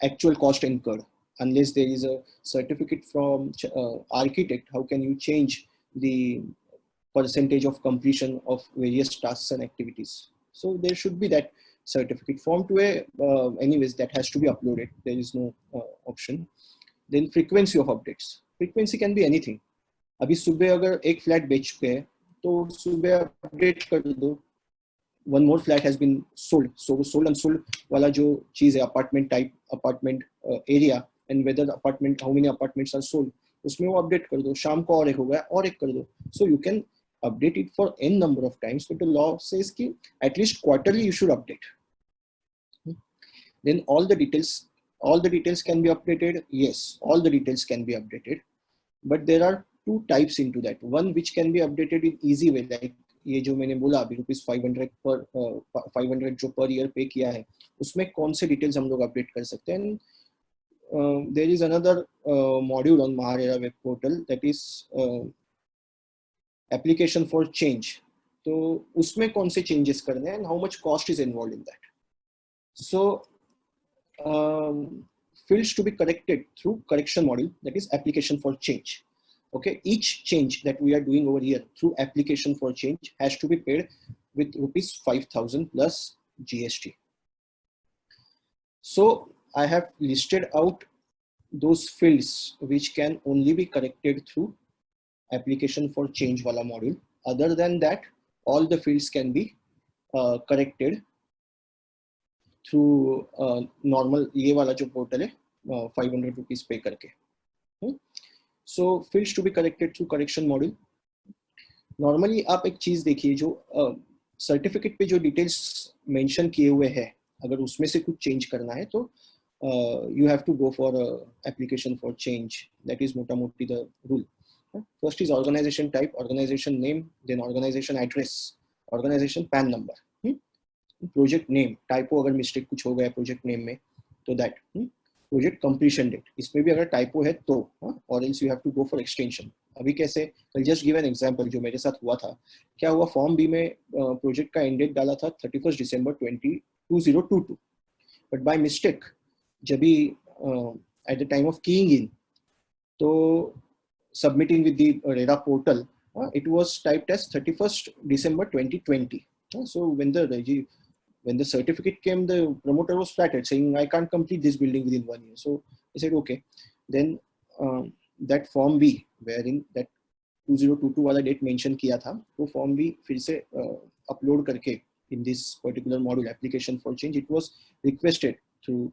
[SPEAKER 2] actual cost incurred? Unless there is a certificate from architect, how can you change the percentage of completion of various tasks and activities? So there should be that certificate. Form 2A, anyways, that has to be uploaded. There is no option. Then frequency of updates. Frequency can be anything. अभी सुबह अगर एक flat बेच चुके हैं तो सुबह update कर दो, one more flat has been sold. So sold and sold वाला जो चीज है, apartment type, apartment area, and whether the apartment, how many apartments are sold, उसमें वो अपडेट कर दो. शाम को और एक हो गया, और एक कर दो. So you can update it for n number of times, but the law says कि at least quarterly you should update. Then all the details can be updated. Yes, all the details can be updated, but there are two types into that. One which can be updated in easy way, like ये जो मैंने बोला अभी ₹500 जो per year पे किया है, उसमें कौन से डिटेल्स हम लोग अपडेट कर सकते हैं. There is another module on MahaRERA web portal, that is application for change. तो उसमें कौन से changes करने हैं and how much cost is involved in that. So fields to be corrected through correction module, that is application for change. Okay, each change that we are doing over here through application for change has to be paid with ₹5,000 plus GST. So I have listed out those fields which can only be corrected through application for change wala module. Other than that, all the fields can be corrected through normal ये वाला जो portal है, 500 rupees pay करके. So fields to be corrected through correction module. Normally आप एक चीज देखिए, जो सर्टिफिकेट पे जो डिटेल्स मेंशन किए हुए हैं, अगर उसमें से कुछ चेंज करना है तो you have to go for application for change. That is मोटा मोटी the rule. First is organization type, organization name, then organization address, organization PAN number, project name, typo अगर mistake कुछ हो गया project name में तो that, प्रोजेक्ट कंप्लीशन डेट, इसमें भी अगर टाइपो है तो, और else you have to go for extension. अभी कैसे, I just give an example जो मेरे साथ हुआ था. क्या हुआ, फॉर्म बी में प्रोजेक्ट का एंड डेट डाला था 31 दिसंबर 2022, बट बाय मिस्टेक जब भी at the time of keying in तो submitting with the RERA portal it was typed as 31st December 2020. So when the certificate came, the promoter was flattered, saying, I can't complete this building within 1 year. So I said, okay. Then that form B, wherein that 2022 वाला date mention किया था, वो form B फिर से upload करके in this particular module application for change, it was requested through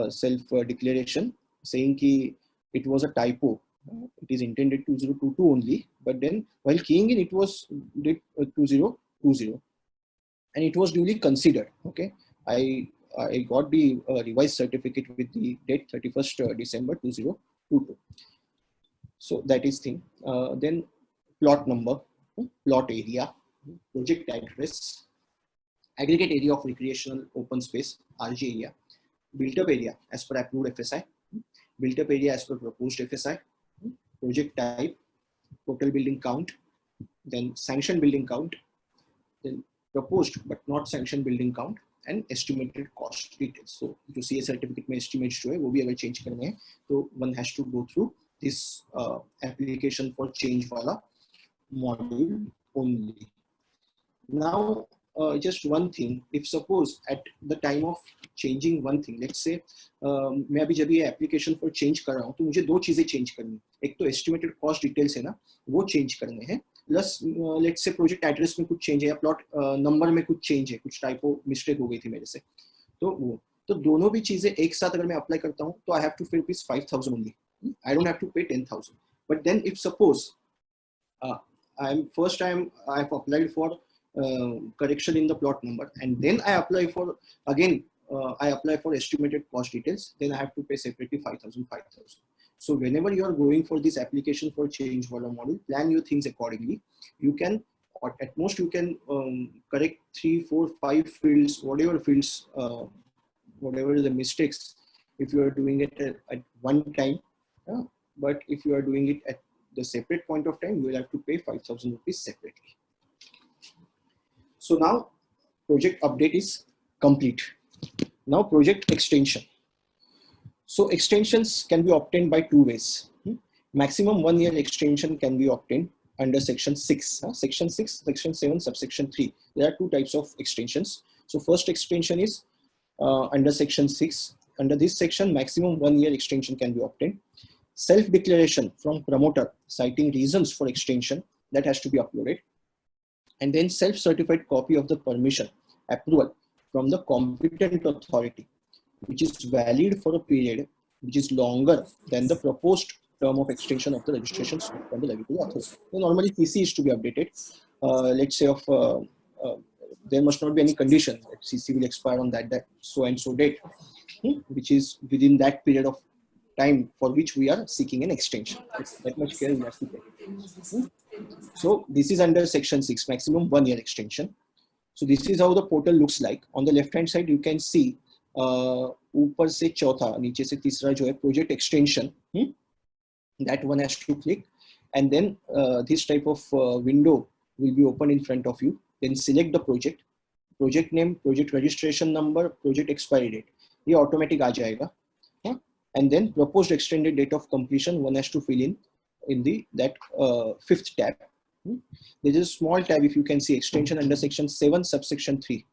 [SPEAKER 2] self declaration saying कि it was a typo. It is intended 2022 only, but then while keying in, it was 2020. And it was duly considered. Okay, I got the revised certificate with the date 31st December 2022. So that is thing. Then plot number, plot area, project address, aggregate area of recreational open space (RG area), built up area as per approved FSI, built up area as per proposed FSI, project type, total building count, then sanctioned building count, then proposed but not sanctioned building count, and estimated cost details. So जो CA certificate में estimates जो है वो भी अगर change करने हैं तो one has to go through this application for change वाला module only. Now just one thing, if suppose at the time of changing one thing, let's say मैं अभी जब ये application for change कर रहा हूँ तो मुझे दो चीजें change करनी, एक तो estimated cost details है ना, वो change करने हैं, plus let's say project address में कुछ चेंज है या प्लॉट नंबर में कुछ चेंज है, कुछ टाइपो मिस्टेक हो गई थी मेरे से, तो वो तो दोनों भी चीजें एक साथ अगर मैं अप्लाई करता हूँ तो I have to pay rupees 5,000 only. I don't have to pay 10,000. But then if suppose I am first time I have applied for correction in the plot number and then I apply for again I apply for estimated cost details, then I have to pay separately 5,000. So whenever you are going for this application for change wala module, plan your things accordingly. You can, or at most you can correct 3, 4, 5 fields, whatever fields, whatever the mistakes, if you are doing it at one time. But if you are doing it at the separate point of time, you will have to pay 5,000 rupees separately. So now project update is complete. Now project extension. So extensions can be obtained by two ways. Maximum 1 year extension can be obtained under section 6, section 6, section 7, subsection 3. There are two types of extensions. So first extension is under section 6. Under this section, maximum 1 year extension can be obtained. Self declaration from promoter citing reasons for extension, that has to be uploaded. And then self-certified copy of the permission approval from the competent authority, which is valid for a period which is longer than the proposed term of extension of the registration from the regulatory authority. So normally CC is to be updated. Let's say of there must not be any condition that CC will expire on that so and so date, which is within that period of time for which we are seeking an extension. That much care we have to take. So this is under section 6, maximum 1 year extension. So this is how the portal looks like. On the left hand side you can see ऊपर से चौथा नीचे से तीसरा जो है project extension, that one has to click, and then this type of window will be open in front of you. Then select the project, project name, project registration number, project expiry date, ये automatic आ जाएगा. And then proposed extended date of completion one has to fill in that fifth tab. There is a small tab, if you can see, extension under section 7 subsection 3.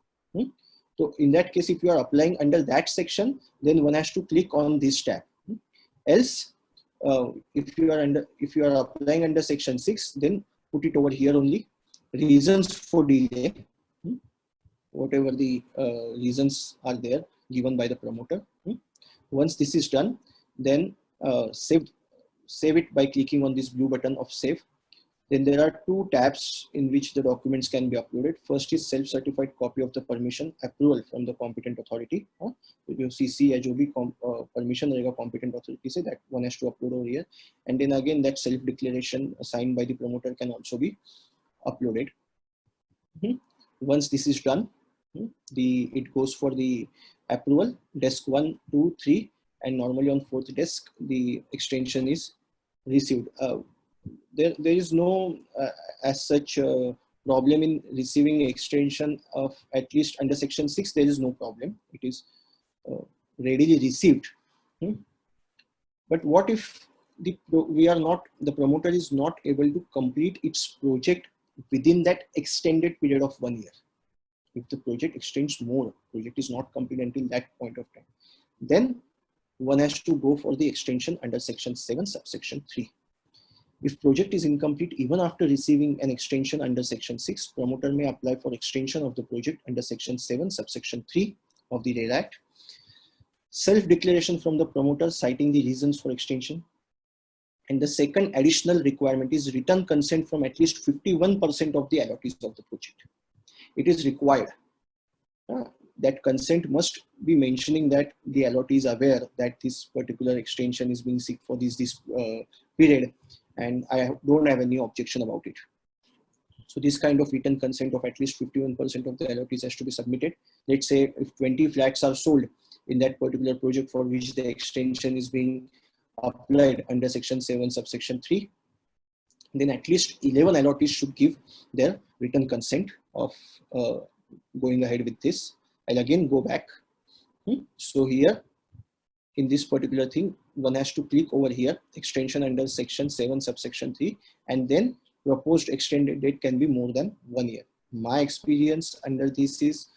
[SPEAKER 2] So in that case, if you are applying under that section, then one has to click on this tab. Else, if you are applying under section 6, then put it over here only. Reasons for delay, whatever the reasons are there given by the promoter. Once this is done, then save it by clicking on this blue button of save. Then there are two tabs in which the documents can be uploaded. First is self-certified copy of the permission approval from the competent authority. जो CC या जो भी permission रहेगा competent authority से, that one has to upload over here. And then again that self-declaration signed by the promoter can also be uploaded. Once this is done, it goes for the approval, desk 1, 2, 3, and normally on 4th desk the extension is received. There is no as such problem in receiving extension of at least under section 6. There is no problem. It is readily received. But what if the promoter is not able to complete its project within that extended period of 1 year? If the project extends more, project is not complete until that point of time, then one has to go for the extension under section 7 subsection 3. If project is incomplete even after receiving an extension under section 6, promoter may apply for extension of the project under section 7 subsection 3 of the RERA Act. Self-declaration from the promoter citing the reasons for extension. And the second additional requirement is written consent from at least 51% of the allottees of the project. It is required. That consent must be mentioning that the allottee is aware that this particular extension is being sought for this period, and I don't have any objection about it. So this kind of written consent of at least 51% of the allottees has to be submitted. Let's say if 20 flats are sold in that particular project for which the extension is being applied under section 7 subsection 3, then at least 11 allottees should give their written consent of going ahead with this. I'll again go back. So here in this particular thing, one has to click over here, extension under section 7 subsection 3, and then proposed extended date can be more than 1 year. My experience under this is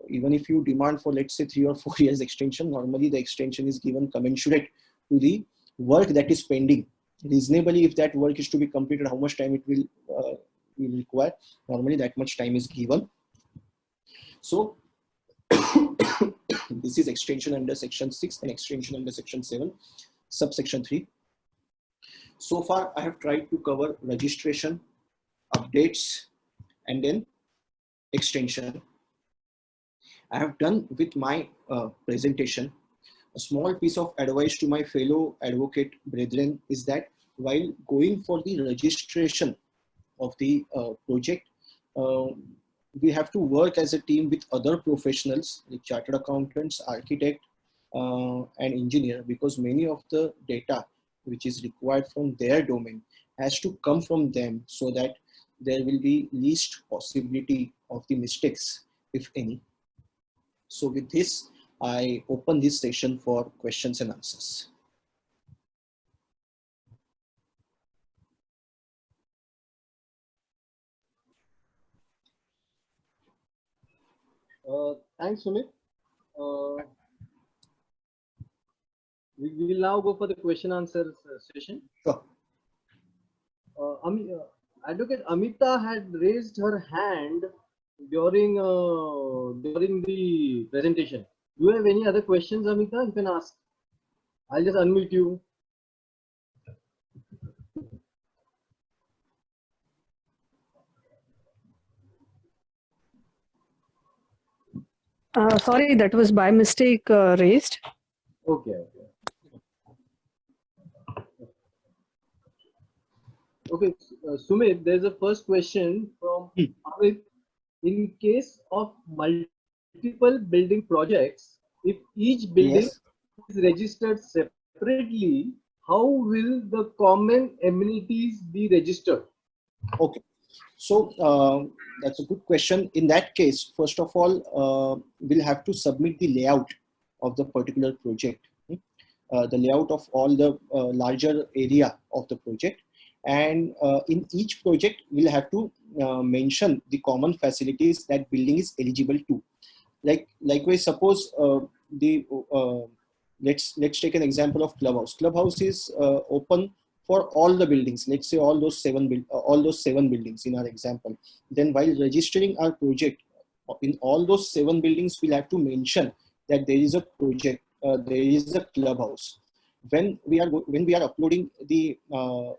[SPEAKER 2] even if you demand for let's say 3 or 4 years extension, normally the extension is given commensurate to the work that is pending. Reasonably, if that work is to be completed, how much time it will require, normally that much time is given. So this is extension under section 6 and extension under section 7 subsection 3. So far I have tried to cover registration, updates, and then extension. I have done with my presentation. A small piece of advice to my fellow advocate brethren is that while going for the registration of the project, we have to work as a team with other professionals like chartered accountants, architect, and engineer, because many of the data which is required from their domain has to come from them, so that there will be least possibility of the mistakes, if any. So with this, I open this session for questions and answers.
[SPEAKER 3] Thanks, Sumit. We will now go for the question answer session.
[SPEAKER 2] Sure.
[SPEAKER 3] Advocate Amita had raised her hand during the presentation. Do you have any other questions, Amita? You can ask. I'll just unmute you.
[SPEAKER 4] Sorry, that was by mistake raised.
[SPEAKER 3] Okay. Okay, Sumit, there's a first question from Amit. In case of multiple building projects, if each building is registered separately, how will the common amenities be registered?
[SPEAKER 2] Okay, so that's a good question. In that case, first of all, we'll have to submit the layout of the particular project, the layout of all the larger area of the project. And in each project, we'll have to mention the common facilities that building is eligible to. Likewise, suppose let's take an example of clubhouse. Clubhouse is open for all the buildings. Let's say all those seven buildings in our example. Then while registering our project in all those 7 buildings, we'll have to mention that there is a project, there is a clubhouse. When we are uploading the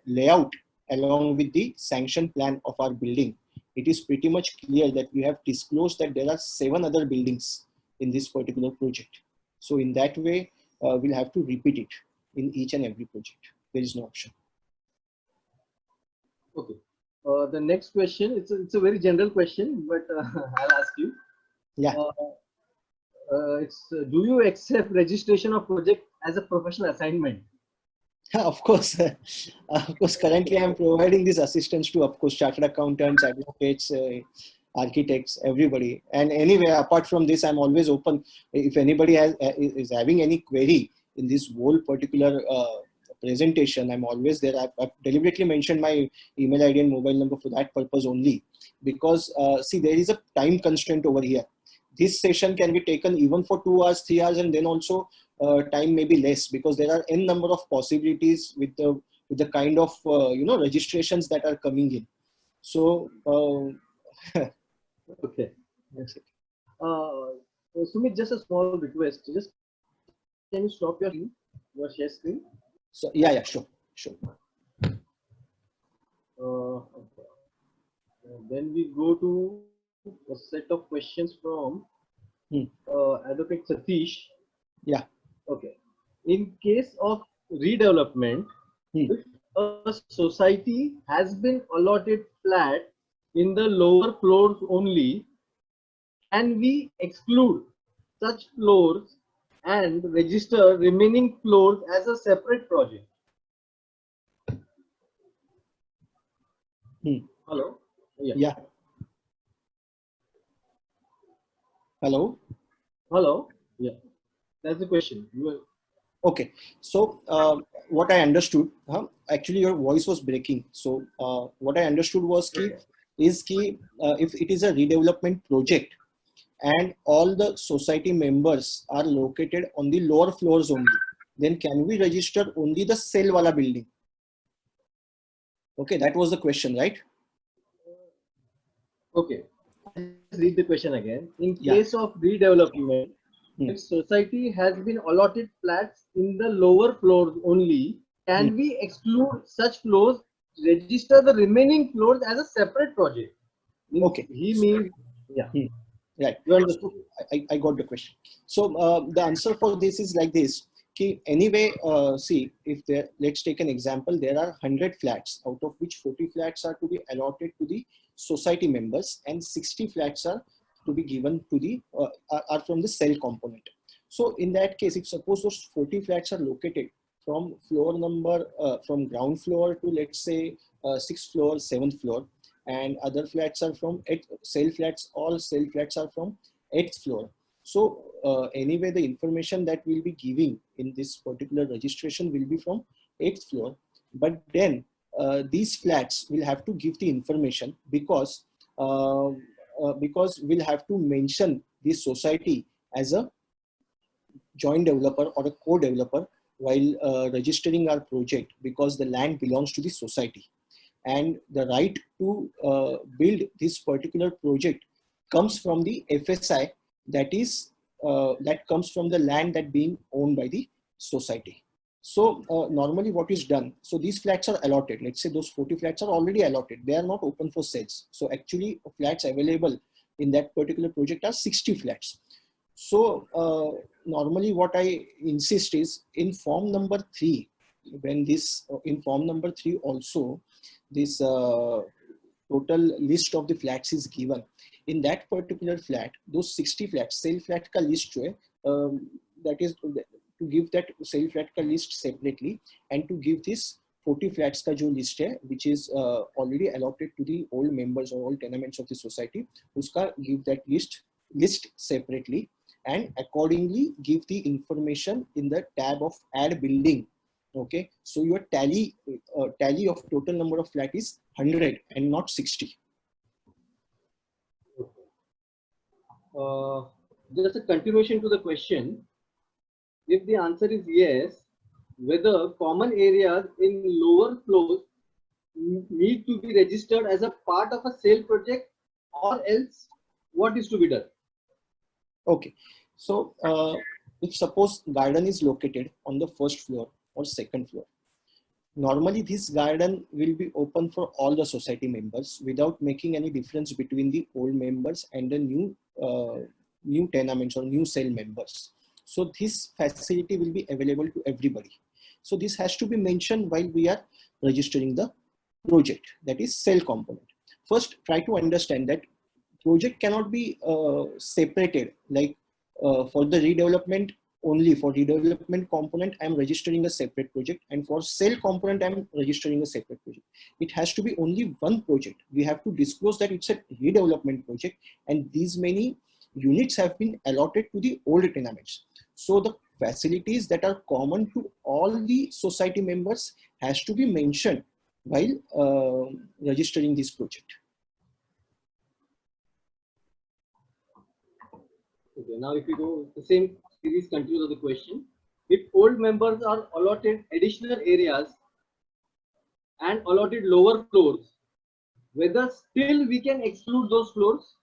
[SPEAKER 2] layout along with the sanction plan of our building, it is pretty much clear that we have disclosed that there are 7 other buildings in this particular project. So in that way, we'll have to repeat it in each and every project. There is no option.
[SPEAKER 3] Okay. The next question, it's a very general question, but I'll ask you.
[SPEAKER 2] Yeah.
[SPEAKER 3] Do you accept registration of project as a professional assignment?
[SPEAKER 2] Of course, currently I'm providing this assistance to, of course, chartered accountants, advocates, architects, everybody. And anyway, apart from this, I'm always open. If anybody is having any query in this whole particular presentation, I'm always there. I've deliberately mentioned my email ID and mobile number for that purpose only, because see, there is a time constraint over here. This session can be taken even for 2 hours, 3 hours, and then also time may be less, because there are n number of possibilities with the kind of registrations that are coming in. So
[SPEAKER 3] okay. Sumit, just a small request. Just can you stop your share screen?
[SPEAKER 2] So yeah, sure.
[SPEAKER 3] Okay. Then we go to a set of questions from Advocate Satish.
[SPEAKER 2] Yeah.
[SPEAKER 3] Okay. In case of redevelopment, if a society has been allotted flat in the lower floors only, can we exclude such floors and register remaining floors as a separate project? Hello?
[SPEAKER 2] Yeah. Hello?
[SPEAKER 3] Hello? Yeah. That's the question.
[SPEAKER 2] Okay. So what I understood, actually your voice was breaking. So what I understood was if it is a redevelopment project and all the society members are located on the lower floors only, then can we register only the cell wala building? Okay, that was the question, right?
[SPEAKER 3] Okay. Let's read the question again. In case of redevelopment, if society has been allotted flats in the lower floors only, can we exclude such floors, register the remaining floors as a separate project?
[SPEAKER 2] Okay.
[SPEAKER 3] He means,
[SPEAKER 2] Right.
[SPEAKER 3] You understood?
[SPEAKER 2] I got the question. So the answer for this is like this. Anyway, see, if there, let's take an example. There are 100 flats, out of which 40 flats are to be allotted to the society members and 60 flats are to be given to the are from the cell component. So in that case, if suppose those 40 flats are located from floor number from ground floor to, let's say, 6th floor, 7th floor, and other flats are from cell flats, all cell flats are from 8th floor. So anyway, the information that we'll be giving in this particular registration will be from 8th floor. But then these flats will have to give the information because we'll have to mention this society as a joint developer or a co-developer while registering our project, because the land belongs to the society. And the right to build this particular project comes from the FSI, that comes from the land that being owned by the society. So normally what is done, so these flats are allotted. Let's say those 40 flats are already allotted. They are not open for sales. So actually flats available in that particular project are 60 flats. So normally what I insist is in form number 3, when this in form number 3 also, this total list of the flats is given. In that particular flat, those 60 flats, sale flat ka list jo hai, that is to give that sale flat ka list separately, and to give this 40 flats ka jo list hai, which is already allotted to the old members or all tenements of the society, uska give that list separately, and accordingly give the information in the tab of add building. Okay, so your tally of total number of flat is 100 and not 60.
[SPEAKER 3] Just a continuation to the question. If the answer is yes, whether common areas in lower floors need to be registered as a part of a sale project, or else what is to be done?
[SPEAKER 2] Okay, so if suppose garden is located on the 1st floor or 2nd floor, normally this garden will be open for all the society members without making any difference between the old members and the new tenements or new cell members. So this facility will be available to everybody. So this has to be mentioned while we are registering the project, that is cell component. First, try to understand that project cannot be separated, like for the redevelopment, only for redevelopment component I am registering a separate project, and for cell component I am registering a separate project. It has to be only one project. We have to disclose that it's a redevelopment project and these many units have been allotted to the old tenements. So the facilities that are common to all the society members has to be mentioned while registering this project.
[SPEAKER 3] Okay, now if you go, the same series continues of the question. If old members are allotted additional areas and allotted lower floors, whether still we can exclude those floors?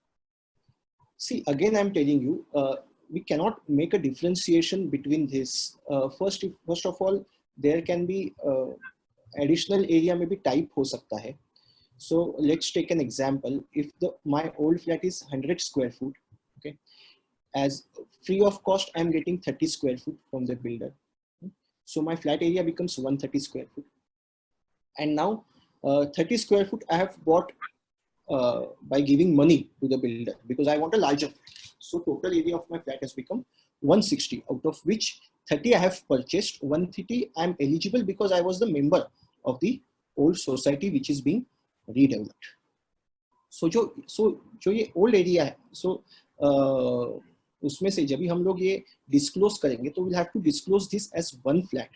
[SPEAKER 2] See, again, I'm telling you, we cannot make a differentiation between this. First of all, there can be additional area, maybe type ho sakta hai. So let's take an example. If my old flat is 100 square foot, okay, as free of cost, I'm getting 30 square foot from the builder. So my flat area becomes 130 square foot. And now 30 square foot I have bought by giving money to the builder because I want a larger flat. So total area of my flat has become 160, out of which 30 I have purchased, 130 I am eligible because I was the member of the old society which is being redeveloped. So जो ये old area है, so उसमें से जब भी हम लोग ये disclose करेंगे तो we'll have to disclose this as one flat.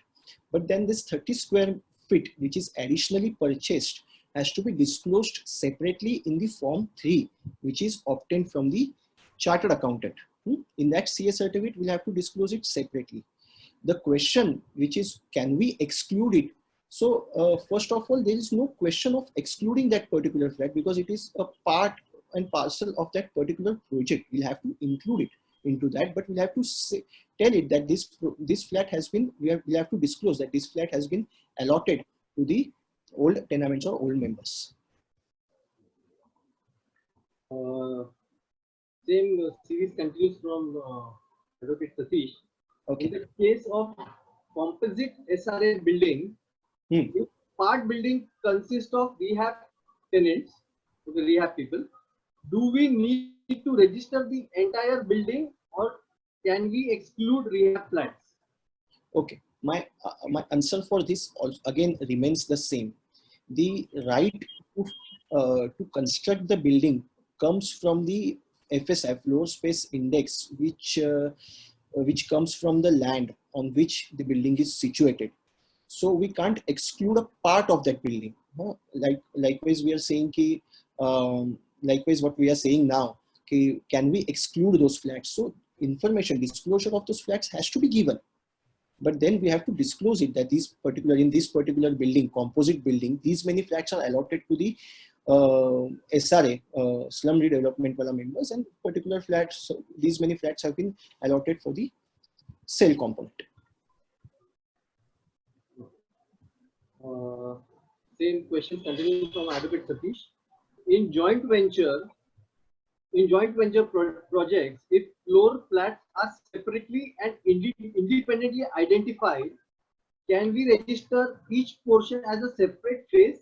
[SPEAKER 2] But then this 30 square feet which is additionally purchased has to be disclosed separately in the form 3 which is obtained from the chartered accountant. In that CA certificate we'll have to disclose it separately. The question which is, can we exclude it? So first of all, there is no question of excluding that particular flat because it is a part and parcel of that particular project. We'll have to include it into that, but we'll have to tell it that this flat has been, we'll have to disclose that this flat has been allotted to the old tenements or old members.
[SPEAKER 3] Same series continues from Advocate Satish.
[SPEAKER 2] Okay.
[SPEAKER 3] In the case of composite SRA building, if part building consists of rehab tenants, the rehab people, do we need to register the entire building or can we exclude rehab flats?
[SPEAKER 2] Okay, my answer for this also again remains the same. The right to construct the building comes from the FSI, floor space index, which comes from the land on which the building is situated. So we can't exclude a part of that building. Likewise, we are saying likewise what we are saying now, can we exclude those flats? So information, disclosure of those flats has to be given. But then we have to disclose it that in this particular building, composite building, these many flats are allotted to the SRA, slum redevelopment wala members, and particular flats, so these many flats have been allotted for the cell component.
[SPEAKER 3] Same question continuing from Advocate Satish. In joint venture projects, if floor flats are separately and independently identified, can we register each portion as a separate phase?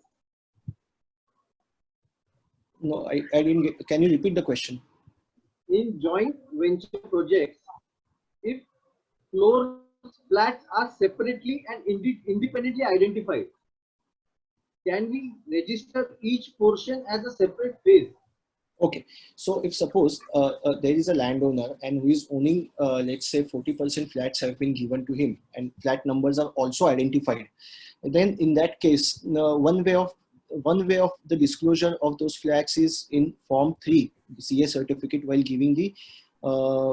[SPEAKER 2] No, I didn't get. Can you repeat the question?
[SPEAKER 3] In joint venture projects, if floor flats are separately and independently identified, can we register each portion as a separate phase?
[SPEAKER 2] Okay, so if suppose there is a landowner and who is owning, let's say 40% flats have been given to him and flat numbers are also identified, then in that case, one way of the disclosure of those flats is in form 3, the CA certificate, while giving the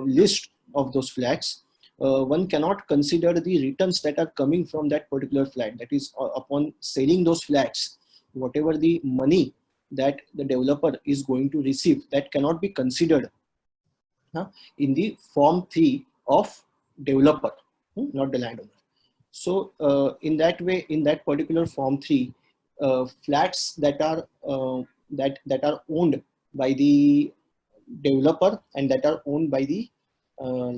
[SPEAKER 2] list of those flats. One cannot consider the returns that are coming from that particular flat. That is, upon selling those flats, whatever the money that the developer is going to receive, that cannot be considered in the form 3 of developer, not the landowner. So in that way, in that particular Form 3, flats that are that are owned by the developer and that are owned by the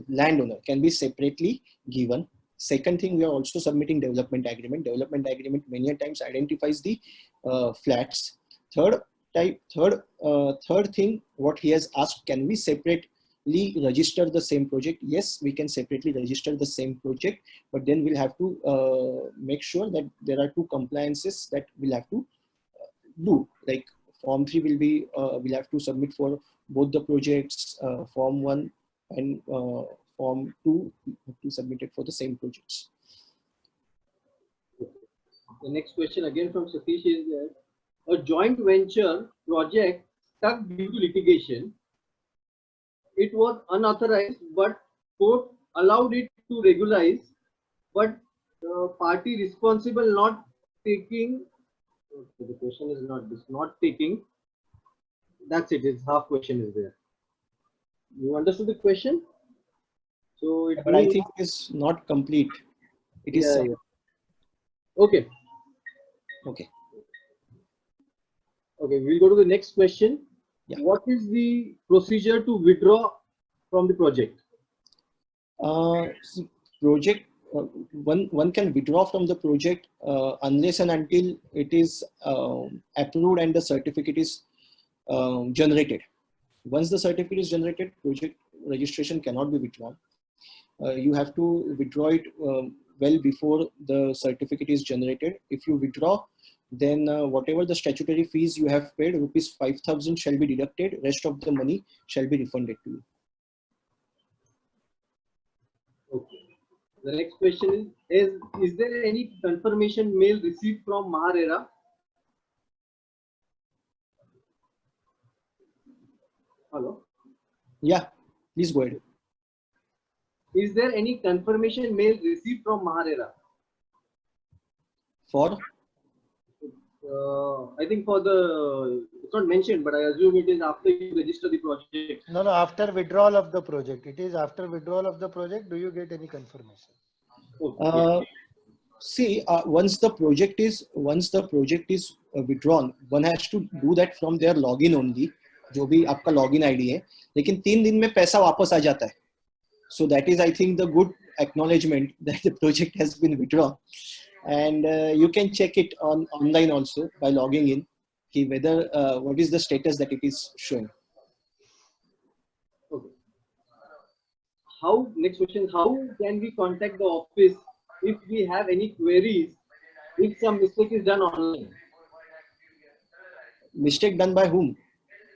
[SPEAKER 2] landowner can be separately given. Second thing, we are also submitting development agreement. Development agreement many a times identifies the flats. Third thing, what he has asked, can we separately register the same project? Yes, we can separately register the same project, but then we'll have to make sure that there are two compliances that we'll have to do. Like Form 3 will be, we'll have to submit for both the projects, Form 1 and Form 2 have to submit it for the same projects.
[SPEAKER 3] The next question again from Satish is a joint venture project stuck due to litigation. It was unauthorized, but court allowed it to regularize, but the party responsible not taking. The question is not this, not taking. That's it. It's half question is there. You understood the question? So it
[SPEAKER 2] But I think it's not complete. It is
[SPEAKER 3] yeah. Okay.
[SPEAKER 2] Okay.
[SPEAKER 3] Okay, we'll go to the next question.
[SPEAKER 2] Yeah.
[SPEAKER 3] What is the procedure to withdraw from the project?
[SPEAKER 2] Project, one can withdraw from the project unless and until it is approved and the certificate is generated. Once the certificate is generated, project registration cannot be withdrawn. You have to withdraw it well before the certificate is generated. If you withdraw, then whatever the statutory fees you have paid, rupees 5,000 shall be deducted. Rest of the money shall be refunded to you.
[SPEAKER 3] Okay. The next question is there any confirmation mail received from MahaRERA? Hello?
[SPEAKER 2] Yeah, please go ahead.
[SPEAKER 3] Is there any confirmation mail received from MahaRERA?
[SPEAKER 2] For?
[SPEAKER 3] I think for the, it's not mentioned, but I assume it is after you register the project.
[SPEAKER 5] No, after withdrawal of the project. It is after withdrawal of the project. Do you get any confirmation?
[SPEAKER 3] Okay.
[SPEAKER 2] See, once the project is withdrawn, one has to do that from their login only. जो भी आपका login ID है, लेकिन 3 दिन में पैसा वापस आ जाता है. So that is, I think, the good acknowledgement that the project has been withdrawn. And you can check it online also by logging in, whether what is the status that it is showing.
[SPEAKER 3] Okay. Next question, how can we contact the office if we have any queries if some mistake is done online?
[SPEAKER 2] Mistake done by whom?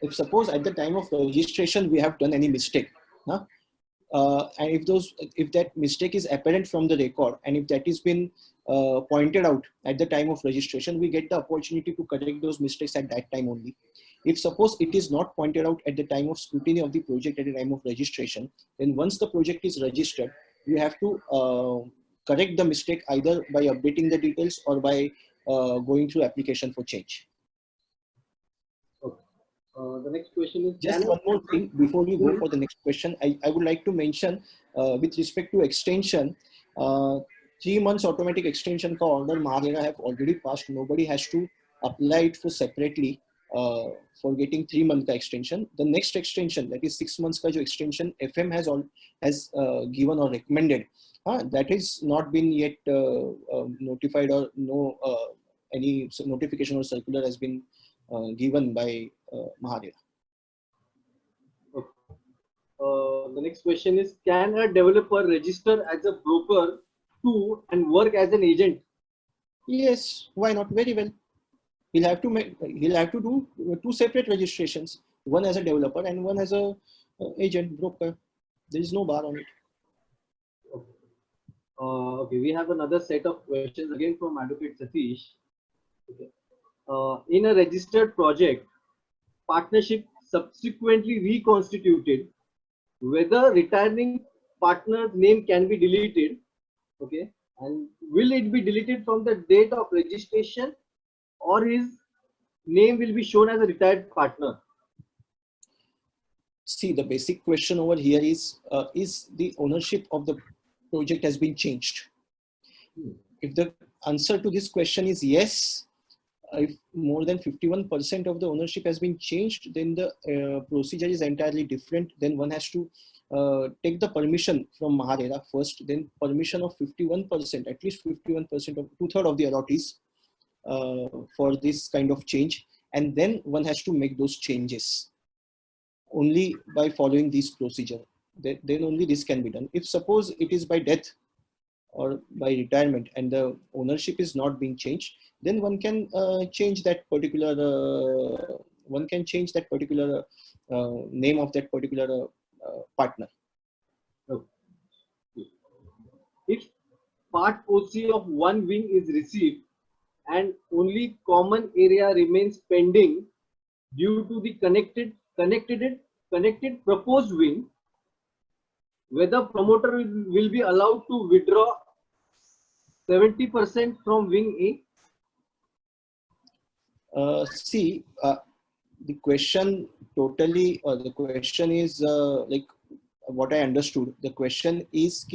[SPEAKER 2] If suppose at the time of registration we have done any mistake, huh? And if that mistake is apparent from the record, and if that has been pointed out at the time of registration, we get the opportunity to correct those mistakes at that time only. If suppose it is not pointed out at the time of scrutiny of the project at the time of registration, then once the project is registered, you have to correct the mistake either by updating the details or by going through application for change.
[SPEAKER 3] The next question is
[SPEAKER 2] just one more thing before you go for the next question. I would like to mention with respect to extension, 3 months automatic extension ka order MahaRERA have already passed. Nobody has to apply it for separately for getting 3 month ka extension. The next extension, that is 6 months ka jo extension FM has given or recommended, that is not been yet notified, or no any notification or circular has been given by MahaRERA.
[SPEAKER 3] The next question is, can a developer register as a broker too and work as an agent?
[SPEAKER 2] Yes, why not? Very well. He'll have to do 2 separate registrations, one as a developer and one as a agent, broker. There is no bar on it.
[SPEAKER 3] Okay, we have another set of questions again from Advocate Satish. Okay. In a registered project, partnership subsequently reconstituted, whether returning partner's name can be deleted, okay, and will it be deleted from the date of registration, or his name will be shown as a retired partner?
[SPEAKER 2] See, the basic question over here is the ownership of the project has been changed. If the answer to this question is yes, if more than 51% of the ownership has been changed, then the procedure is entirely different. Then one has to take the permission from Maharera first, then permission of 51%, at least 51% of 2/3 of the allottees for this kind of change. And then one has to make those changes only by following this procedure. Then only this can be done. If suppose it is by death or by retirement and the ownership is not being changed, then one can change that particular name of that particular partner.
[SPEAKER 3] If part OC of one wing is received and only common area remains pending due to the connected proposed wing, whether promoter will be allowed to withdraw 70% from wing A?
[SPEAKER 2] The question totally, or the question is like what I understood. The question is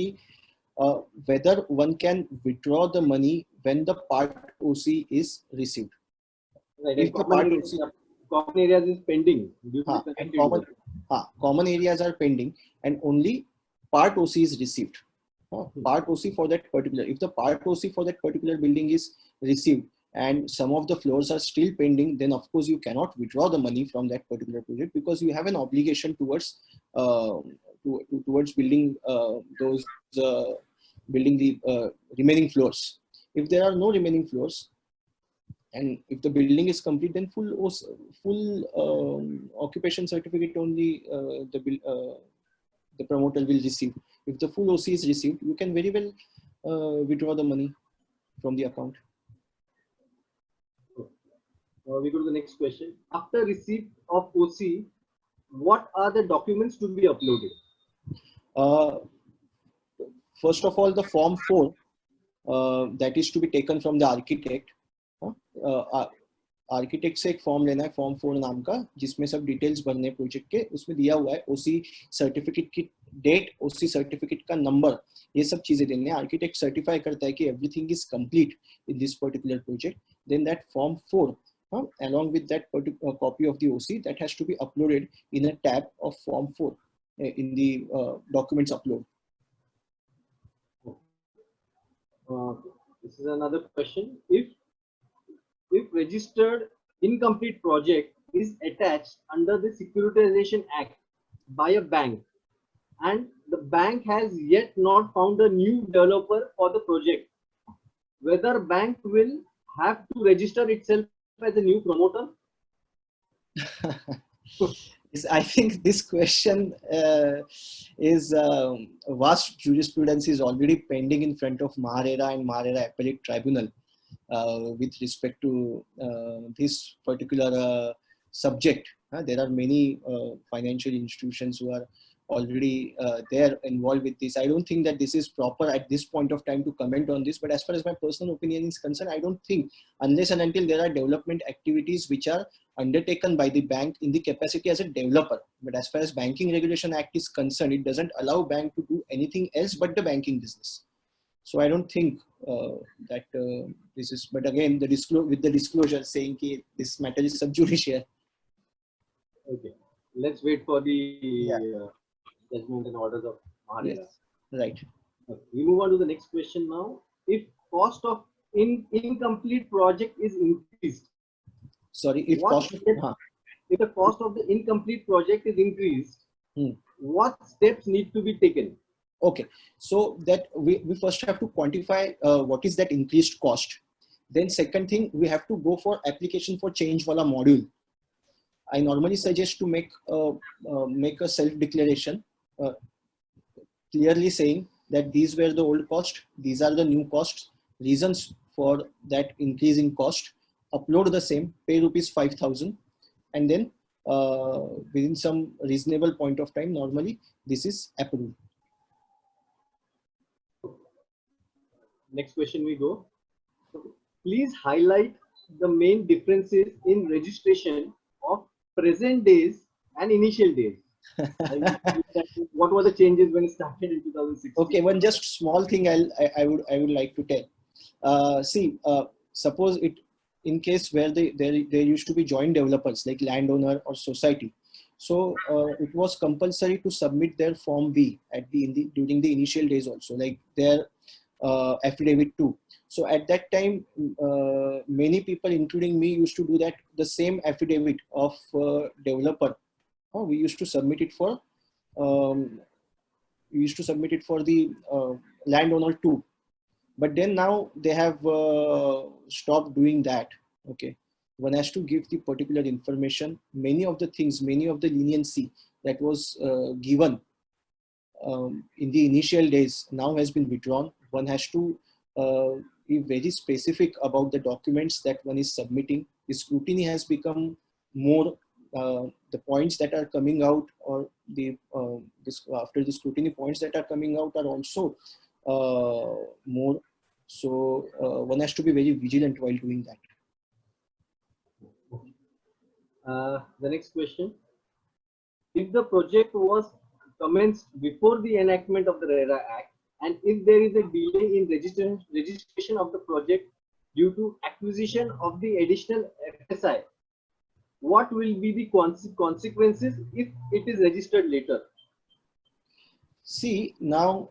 [SPEAKER 2] whether one can withdraw the money when the part OC is received.
[SPEAKER 3] Right,
[SPEAKER 2] If the part OC,
[SPEAKER 3] common areas is pending.
[SPEAKER 2] Common areas are pending and only part OC is received. Part OC for that particular, if the part OC for that particular building is received and some of the floors are still pending, then of course you cannot withdraw the money from that particular project because you have an obligation towards towards building building the remaining floors. If there are no remaining floors and if the building is complete, then full occupation certificate only the promoter will receive. If the full OC is received, you can very well withdraw the money from the account.
[SPEAKER 3] We go to the next question. After receipt of OC, what are the documents to be uploaded?
[SPEAKER 2] First of all, the form 4 that is to be taken from the architect. Architect से एक form लेना है, form 4 नाम का, जिसमें सब details भरने project के, उसमें दिया हुआ है ओसी सर्टिफिकेट की डेट, ओसी सर्टिफिकेट का नंबर, ये सब चीजें देने हैं. आर्किटेक्ट सर्टिफाई करता है कि everything is complete in this particular project, then that form 4 along with that particular copy of the OC that has to be uploaded in a tab of form 4 in the documents upload.
[SPEAKER 3] This is another question. If registered incomplete project is attached under the Securitization Act by a bank and the bank has yet not found a new developer for the project, whether bank will have to register itself as a new promoter?
[SPEAKER 2] I think this question is vast jurisprudence is already pending in front of Maharera and Maharera Appellate Tribunal with respect to this particular subject. There are many financial institutions who are already there involved with this. I don't think that this is proper at this point of time to comment on this, but as far as my personal opinion is concerned, I don't think, unless and until there are development activities which are undertaken by the bank in the capacity as a developer. But as far as Banking Regulation Act is concerned, it doesn't allow bank to do anything else but the banking business. So I don't think that this is, but again, with the disclosure saying that this matter is sub judice here.
[SPEAKER 3] Okay, let's wait for the judgment and orders of Maharera.
[SPEAKER 2] Yes. Right.
[SPEAKER 3] Okay. We move on to the next question now. If cost of incomplete project is increased,
[SPEAKER 2] sorry, if
[SPEAKER 3] the cost of the incomplete project is increased, what steps need to be taken?
[SPEAKER 2] Okay, so that we first have to quantify what is that increased cost. Then second thing, we have to go for application for change wala module. I normally suggest to make a self-declaration clearly saying that these were the old cost, these are the new costs, reasons for that increase in cost, upload the same, pay rupees 5,000, and then within some reasonable point of time, normally this is approved.
[SPEAKER 3] Next question we go. Please highlight the main differences in registration of present days and initial days. What were the changes when it started in 2016?
[SPEAKER 2] Okay, one just small thing I would like to tell. See, suppose it in case where there used to be joint developers like landowner or society. So it was compulsory to submit their Form B at during the initial days also, like their affidavit too. So at that time, many people, including me, used to do that. The same affidavit of developer, we used to submit it for. We used to submit it for the landowner too, but then now they have stopped doing that. Okay, one has to give the particular information. Many of the things, many of the leniency that was given in the initial days now has been withdrawn. One has to be very specific about the documents that one is submitting. The scrutiny has become more. The points that are coming out, or the after the scrutiny, points that are coming out are also more. So one has to be very vigilant while doing that.
[SPEAKER 3] The next question: if the project was commenced before the enactment of the RERA Act, and if there is a delay in registration of the project due to acquisition of the additional FSI, what will be the consequences if it is registered later?
[SPEAKER 2] See, now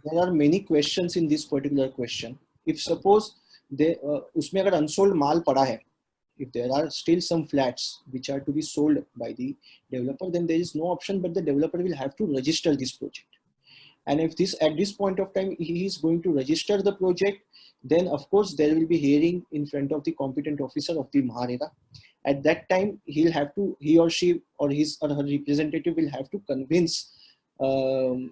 [SPEAKER 2] there are many questions in this particular question. If suppose उसमें अगर unsold माल पड़ा है, if there are still some flats which are to be sold by the developer, then there is no option but the developer will have to register this project. And if this at this point of time he is going to register the project, then of course there will be hearing in front of the competent officer of the MahaRERA. At that time he or she or his or her representative will have to convince to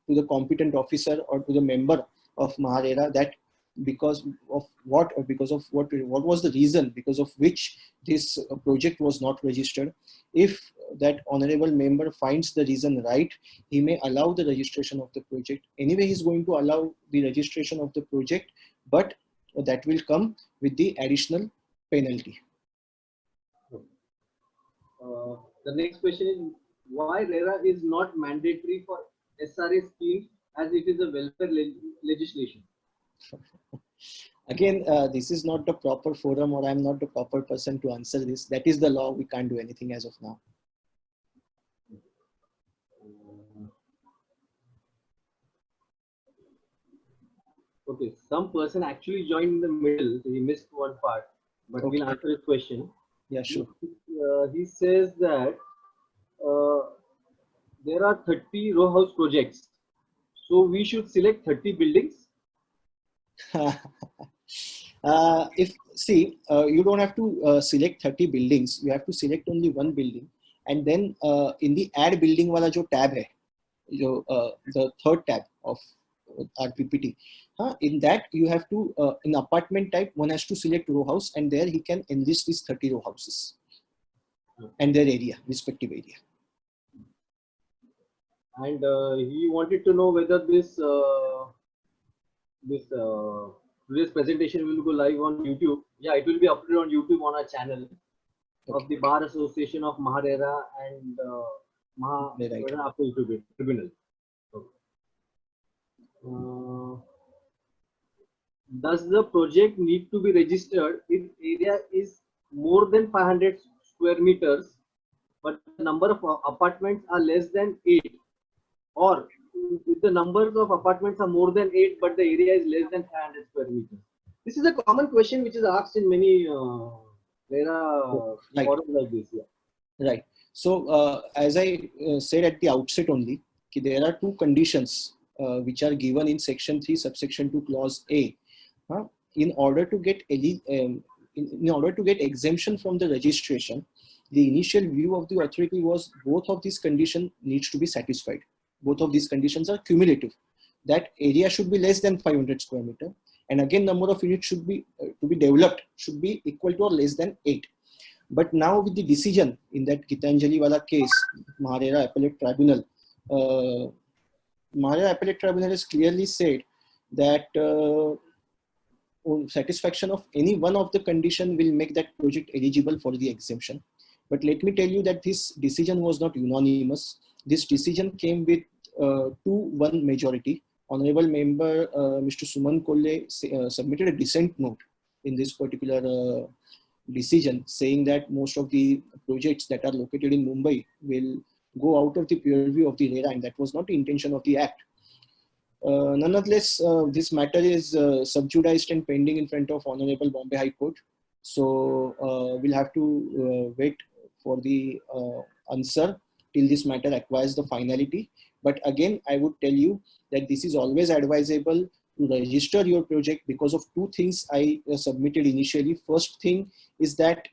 [SPEAKER 2] the competent officer or to the member of MahaRERA that because of what was the reason because of which this project was not registered. If that honorable member finds the reason right, he may allow the registration of the project. Anyway, he is going to allow the registration of the project, but that will come with the additional penalty.
[SPEAKER 3] The next question is why RERA is not mandatory for SRA schemes as it is a welfare legislation.
[SPEAKER 2] Again, this is not the proper forum, or I'm not the proper person to answer this. That is the law. We can't do anything as of now.
[SPEAKER 3] Okay, some person actually joined in the middle, so he missed one part, but
[SPEAKER 2] Okay.
[SPEAKER 3] we'll answer his question.
[SPEAKER 2] Yeah, sure.
[SPEAKER 3] He says that there are 30 row house projects, so we should select 30 buildings.
[SPEAKER 2] You don't have to select 30 buildings. You have to select only one building, and then in the add building wala jo tab hai, the third tab of our PPT, in that you have to in apartment type one has to select row house, and there he can enlist these 30 row houses and their area, respective area.
[SPEAKER 3] And he wanted to know whether this today's presentation will go live on YouTube. Yeah, it will be uploaded on YouTube on our channel of the Bar Association of MahaRERA and MahaRERA Appeal Tribunal. Does the project need to be registered if area is more than 500 square meters, but the number of apartments are less than 8, or if the numbers of apartments are more than 8 but the area is less than 500 square meters? This is a common question which is asked in many forums like this. Yeah.
[SPEAKER 2] Right. So as I said at the outset only, there are two conditions which are given in section 3 subsection 2 clause A. In order to get exemption from the registration, the initial view of the authority was both of these conditions needs to be satisfied. Both of these conditions are cumulative. That area should be less than 500 square meter, and again number of units should be to be developed should be equal to or less than 8. But now with the decision in that Gitanjali wala case, MahaRERA Appellate Tribunal, MahaRERA Appellate Tribunal has clearly said that satisfaction of any one of the condition will make that project eligible for the exemption. But let me tell you that this decision was not unanimous. This decision came with 2-1 majority. Honorable member Mr. Suman Kolle submitted a dissent note in this particular decision, saying that most of the projects that are located in Mumbai will go out of the purview of the RERA, and that was not the intention of the act. Nonetheless, this matter is subjudiced and pending in front of Honorable Bombay High Court. So we'll have to wait for the answer till this matter acquires the finality. But again, I would tell you that this is always advisable to register your project because of 2 things I submitted initially. First thing is that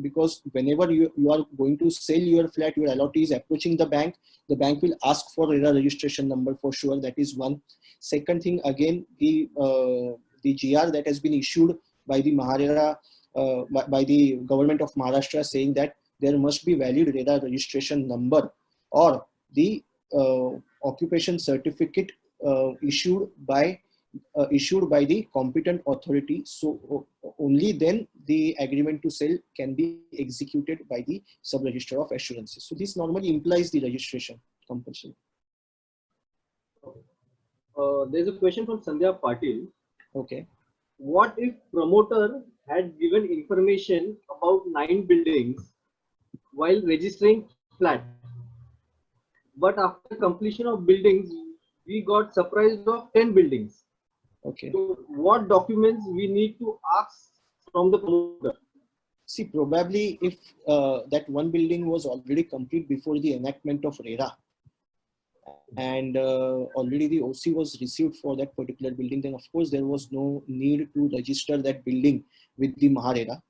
[SPEAKER 2] because whenever you are going to sell your flat, your allotee is approaching the bank will ask for RERA registration number for sure. That is one. Second thing, again, the GR that has been issued by the MahaRERA, by the government of Maharashtra, saying that there must be valid RERA registration number or the occupation certificate issued by the competent authority. So only then the agreement to sell can be executed by the sub-registrar of assurances. So this normally implies the registration compulsion.
[SPEAKER 3] There's a question from Sandhya Patil.
[SPEAKER 2] Okay.
[SPEAKER 3] What if promoter had given information about 9 buildings while registering flat, but after completion of buildings, we got surprised of 10 buildings?
[SPEAKER 2] Okay.
[SPEAKER 3] So what documents we need to ask from the promoter?
[SPEAKER 2] See, probably if that one building was already complete before the enactment of RERA, and already the OC was received for that particular building, then of course there was no need to register that building with the MahaRERA.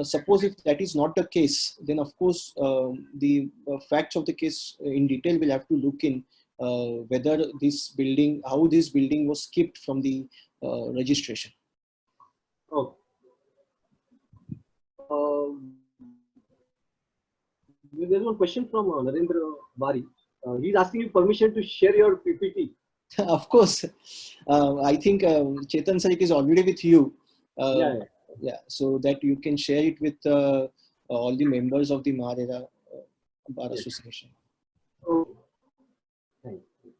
[SPEAKER 2] Suppose if that is not the case, then of course the facts of the case in detail will have to look in whether this building, how this building was skipped from the registration.
[SPEAKER 3] Okay. There's one question from Narendra Bari. He's asking you permission to share your PPT.
[SPEAKER 2] Of course, I think Chetan sir, it is already with you. Yeah, so that you can share it with all the members of the MahaRERA Bar Association.
[SPEAKER 3] Okay. Thank you.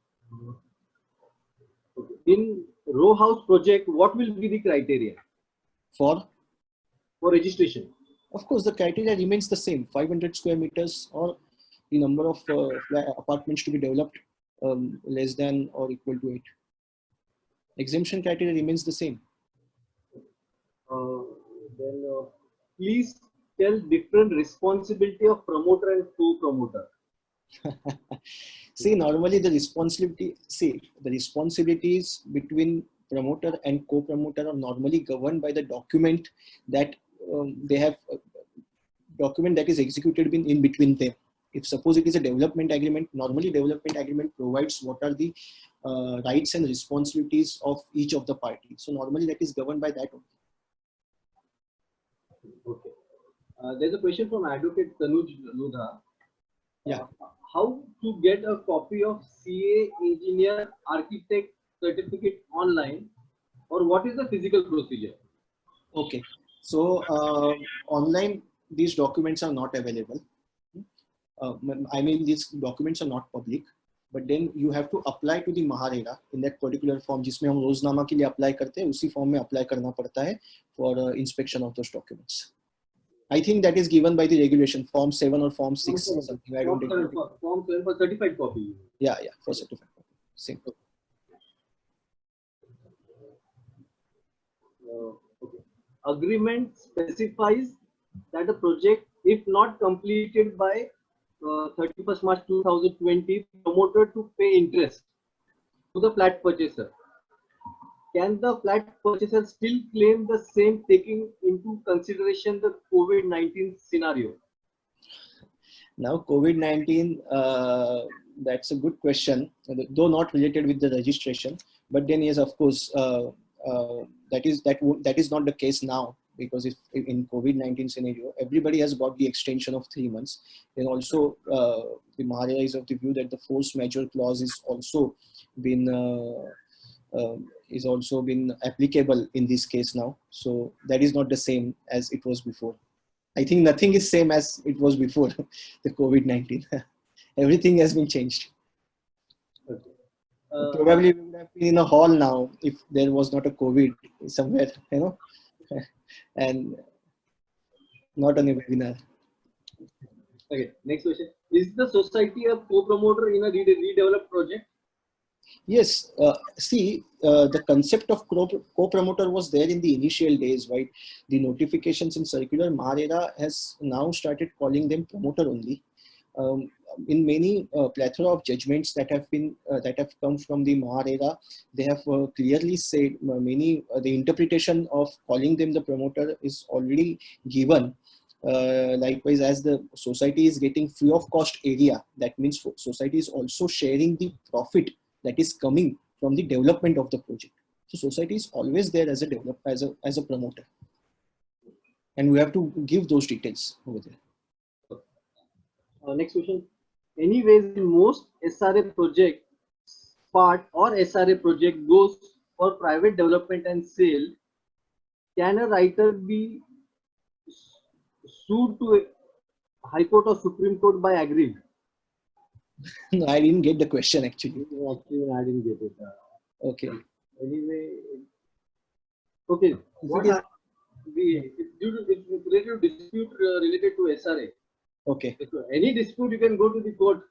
[SPEAKER 3] Okay. In row house project, what will be the criteria
[SPEAKER 2] For
[SPEAKER 3] registration?
[SPEAKER 2] Of course, the criteria remains the same: 500 square meters or the number of apartments to be developed less than or equal to 8. Exemption criteria remains the same.
[SPEAKER 3] Then please tell different responsibility of promoter and co-promoter.
[SPEAKER 2] See, normally the responsibilities between promoter and co-promoter are normally governed by the document that they have, document that is executed in between them. If suppose it is a development agreement, normally development agreement provides what are the rights and responsibilities of each of the parties. So normally that is governed by that.
[SPEAKER 3] Okay. There's a question from Advocate Tanuj Ludha.
[SPEAKER 2] Yeah.
[SPEAKER 3] How to get a copy of CA Engineer Architect certificate online, or what is the physical procedure?
[SPEAKER 2] Okay. So online, these documents are not available. I mean, these documents are not public, but then you have to apply to the MahaRERA in that particular form, जिसमें हम रोजनामा के लिए apply करते हैं, उसी form में apply करना पड़ता है for inspection of those documents. I think that is given by the regulation, Form 7 or Form 6, something. I don't know.
[SPEAKER 3] Form 7 for certified copy.
[SPEAKER 2] Yeah, for certified copy. Same.
[SPEAKER 3] Okay. Agreement specifies that the project, if not completed by 31st March 2020, promoter to pay interest to the flat purchaser. Can the flat purchaser still claim the same, taking into consideration the COVID-19 scenario?
[SPEAKER 2] Now, COVID-19, that's a good question, though not related with the registration. But then, yes, of course, that is not the case now, because if in COVID-19 scenario, everybody has got the extension of 3 months. Then also, the MahaRERA is of the view that the force majeure clause is also been applicable in this case now. So that is not the same as it was before. I think nothing is same as it was before the COVID-19. Everything has been changed.
[SPEAKER 3] Okay.
[SPEAKER 2] Probably we would have been in a hall now if there was not a COVID somewhere, and not on a webinar.
[SPEAKER 3] Okay, next question. Is the society a co-promoter in a redeveloped project?
[SPEAKER 2] Yes, the concept of co-promoter was there in the initial days, right? The notifications in circular MAHARERA has now started calling them promoter only. In many plethora of judgments that have come from the MAHARERA, they have clearly said the interpretation of calling them the promoter is already given. Likewise, as the society is getting free of cost area, that means society is also sharing the profit that is coming from the development of the project. So society is always there as a promoter, and we have to give those details over there.
[SPEAKER 3] Next question. Anyways, in most SRA project part or SRA project goes for private development and sale, can a writer be sued to a High Court or Supreme Court by aggrieved?
[SPEAKER 2] No, I didn't get the question actually.
[SPEAKER 3] Actually, I didn't get it.
[SPEAKER 2] Okay.
[SPEAKER 3] Anyway, okay. What
[SPEAKER 2] is-
[SPEAKER 3] happened? It's related to dispute related to SRA.
[SPEAKER 2] Okay.
[SPEAKER 3] So any dispute, you can go to the court.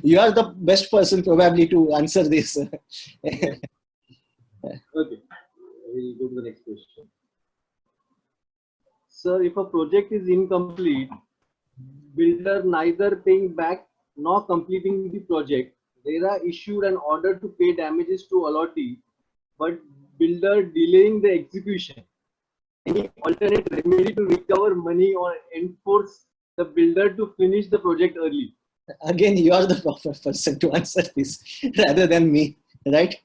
[SPEAKER 2] You are the best person probably to answer this.
[SPEAKER 3] Okay. We'll go to the next question. Sir, if a project is incomplete, builder neither paying back nor completing the project, RERA issued an order to pay damages to allottee, but builder delaying the execution. Any alternate remedy to recover money or enforce the builder to finish the project early?
[SPEAKER 2] Again, you are the proper person to answer this rather than me, right?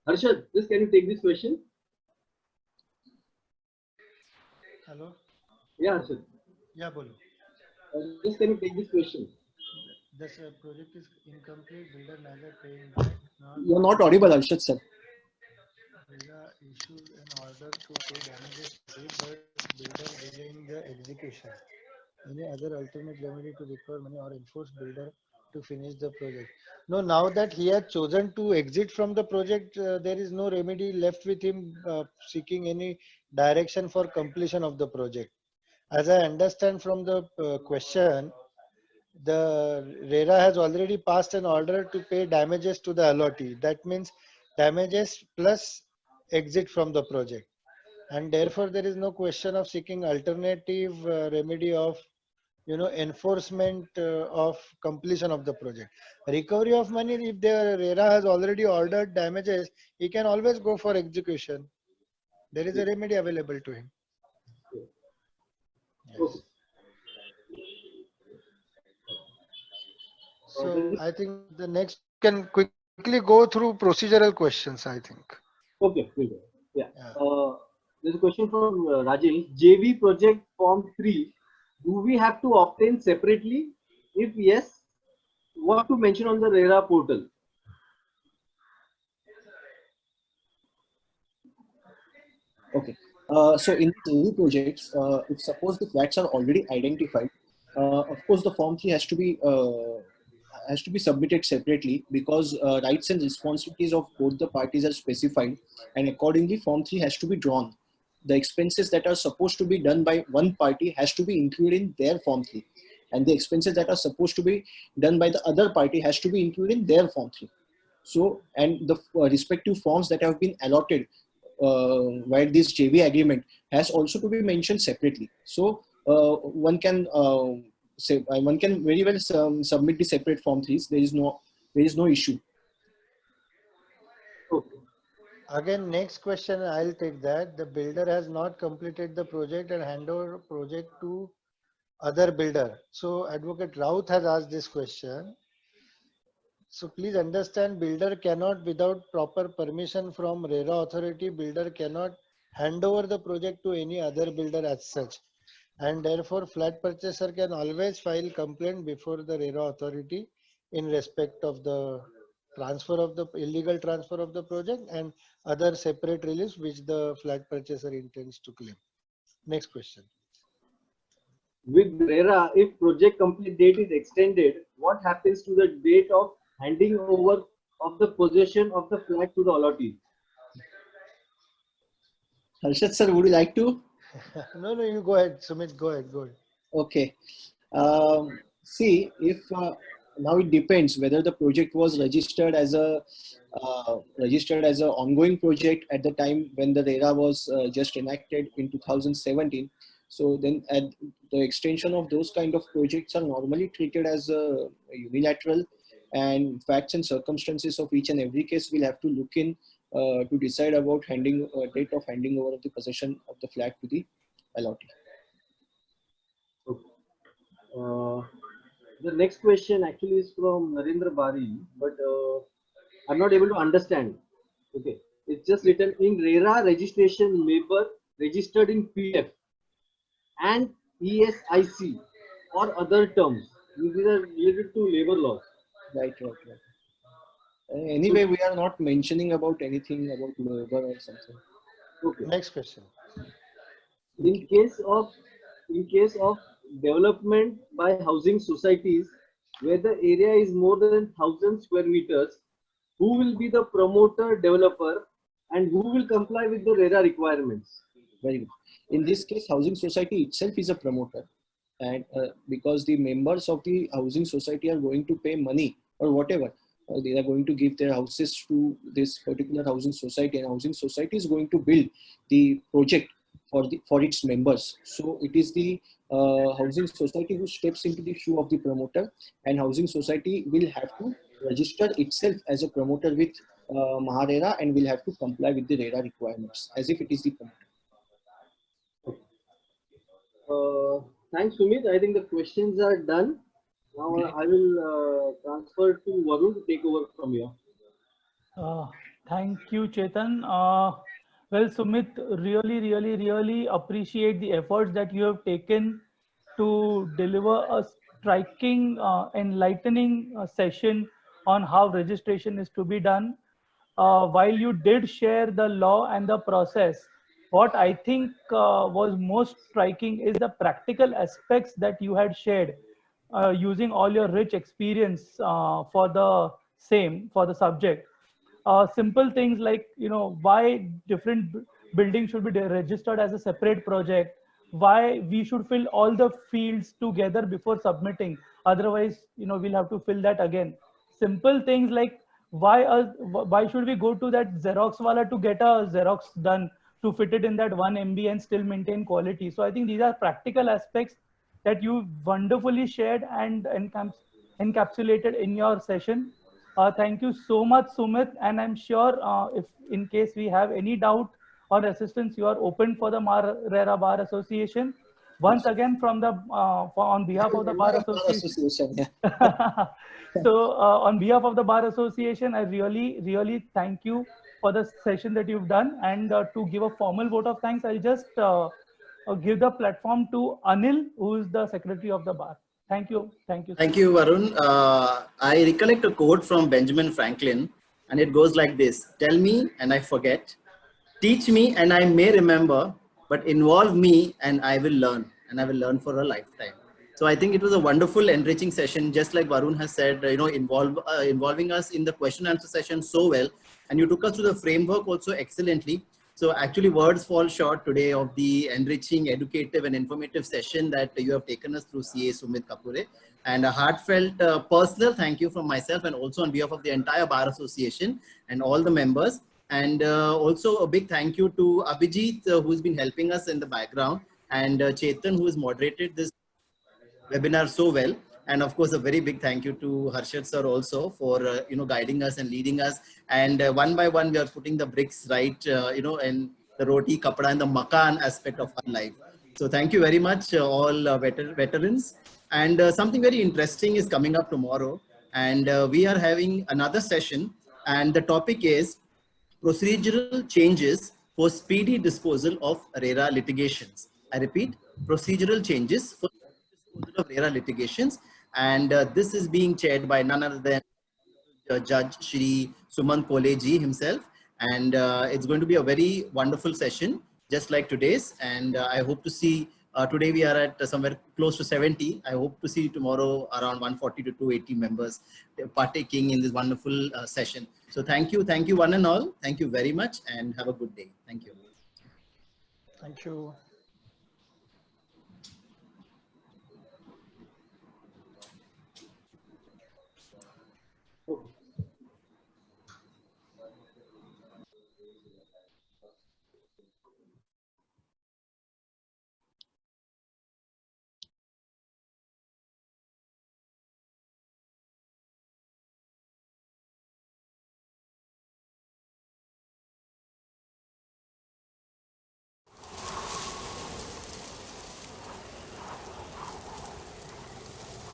[SPEAKER 3] Harshad, just can you take this question?
[SPEAKER 5] Hello?
[SPEAKER 3] Yeah, Harshad.
[SPEAKER 5] Yeah, bolo.
[SPEAKER 3] Just can you take this question?
[SPEAKER 5] This project is incomplete, builder neither paying back nor
[SPEAKER 2] You are not audible, Arshad sir.
[SPEAKER 5] RERA issued an order to pay damages but builder delaying the execution. Any other alternate remedy to recover money or enforce builder to finish the project? No, now that he has chosen to exit from the project, there is no remedy left with him seeking any direction for completion of the project. As I understand from the question, the RERA has already passed an order to pay damages to the allottee. That means damages plus exit from the project. And therefore, there is no question of seeking alternative remedy of enforcement of completion of the project. Recovery of money, if the RERA has already ordered damages, he can always go for execution. There is a remedy available to him. Yes. So I think the next can quickly go through procedural questions, I think.
[SPEAKER 3] Okay, yeah. There's a question from Rajesh. JV project form 3, do we have to obtain separately? If yes, what to mention on the RERA portal?
[SPEAKER 2] Okay. So in the JV projects, if suppose the flats are already identified, of course the form 3 has to be submitted separately because rights and responsibilities of both the parties are specified, and accordingly form 3 has to be drawn. The expenses that are supposed to be done by one party has to be included in their form 3, and the expenses that are supposed to be done by the other party has to be included in their form 3. So, and the respective forms that have been allotted while this JV agreement has also to be mentioned separately. So one can very well submit the separate form 3s. There is no issue.
[SPEAKER 3] Okay.
[SPEAKER 5] Again, next question, I'll take that. The builder has not completed the project and hand over project to other builder. So Advocate Raut has asked this question. So please understand, builder cannot, without proper permission from RERA authority, builder cannot hand over the project to any other builder as such. And therefore, flat purchaser can always file complaint before the RERA authority in respect of the transfer of the illegal transfer of the project and other separate reliefs which the flat purchaser intends to claim. Next question.
[SPEAKER 3] With RERA, if project complete date is extended, what happens to the date of handing over of the possession of the flat to the allottee?
[SPEAKER 2] Harshad sir, would you like to?
[SPEAKER 5] No, you go ahead. Sumit, go ahead.
[SPEAKER 2] Okay. See, if now it depends whether the project was registered as a ongoing project at the time when the RERA was just enacted in 2017. So then the extension of those kind of projects are normally treated as a unilateral, and facts and circumstances of each and every case will have to look in to decide about date of handing over of the possession of the flat to the allottee.
[SPEAKER 3] The next question actually is from Narendra Bari, but I'm not able to understand. Okay, it's just written in RERA registration member registered in PF and ESIC or other terms. These are related to labor laws.
[SPEAKER 2] Right. Anyway, we are not mentioning about anything about labor or something.
[SPEAKER 3] Okay.
[SPEAKER 5] Next question.
[SPEAKER 3] In case of development by housing societies where the area is more than 1,000 square meters, who will be the promoter developer and who will comply with the RERA requirements?
[SPEAKER 2] Very good. In this case, housing society itself is a promoter, and because the members of the housing society are going to pay money or whatever, they are going to give their houses to this particular housing society, and housing society is going to build the project for its members. So it is the housing society who steps into the shoe of the promoter, and housing society will have to register itself as a promoter with MahaRERA and will have to comply with the RERA requirements as if it is the promoter.
[SPEAKER 3] Thanks, Sumit. I think the questions are done. Now I will transfer to Varun to take over from here.
[SPEAKER 1] Thank you, Chetan. Well, Sumit, really appreciate the efforts that you have taken to deliver a striking, enlightening session on how registration is to be done. While you did share the law and the process, what I think was most striking is the practical aspects that you had shared using all your rich experience for the subject. Simple things like, why different buildings should be registered as a separate project, why we should fill all the fields together before submitting. Otherwise, we'll have to fill that again. Simple things like why should we go to that Xerox wala to get a Xerox done to fit it in that 1 MB and still maintain quality. So I think these are practical aspects that you wonderfully shared and encapsulated in your session. Thank you so much, Sumit. And I'm sure if in case we have any doubt or assistance, you are open for the MahaRERA Bar Association. Once again, on behalf of the Bar Association. Yeah. So on behalf of the Bar Association, I really thank you for the session that you've done. And to give a formal vote of thanks, I'll just give the platform to Anil, who is the secretary of the bar. Thank you. Thank you.
[SPEAKER 6] Thank you, Varun. I recollect a quote from Benjamin Franklin, and it goes like this: tell me and I forget, teach me and I may remember, but involve me and I will learn for a lifetime. So I think it was a wonderful, enriching session, just like Varun has said, involving us in the question answer session so well. And you took us through the framework also excellently. So actually words fall short today of the enriching, educative and informative session that you have taken us through, CA Sumit Kapure. And a heartfelt personal thank you from myself and also on behalf of the entire Bar Association and all the members. And also a big thank you to Abhijit, who's been helping us in the background, and Chetan, who has moderated this webinar so well. And of course, a very big thank you to Harshad sir also for guiding us and leading us. And one by one, we are putting the bricks right, and the roti, kapda, and the makan aspect of our life. So thank you very much, all veterans. And something very interesting is coming up tomorrow, and we are having another session, and the topic is procedural changes for speedy disposal of RERA litigations. I repeat, procedural changes for disposal of RERA litigations. And this is being chaired by none other than Judge Shri Sumant Kole ji himself. And it's going to be a very wonderful session. just like today's. And I hope to see, today we are at somewhere close to 70. I hope to see tomorrow around 140 to 280 members partaking in this wonderful session. So thank you one and all. Thank you very much and have a good day. Thank you.
[SPEAKER 5] Thank you.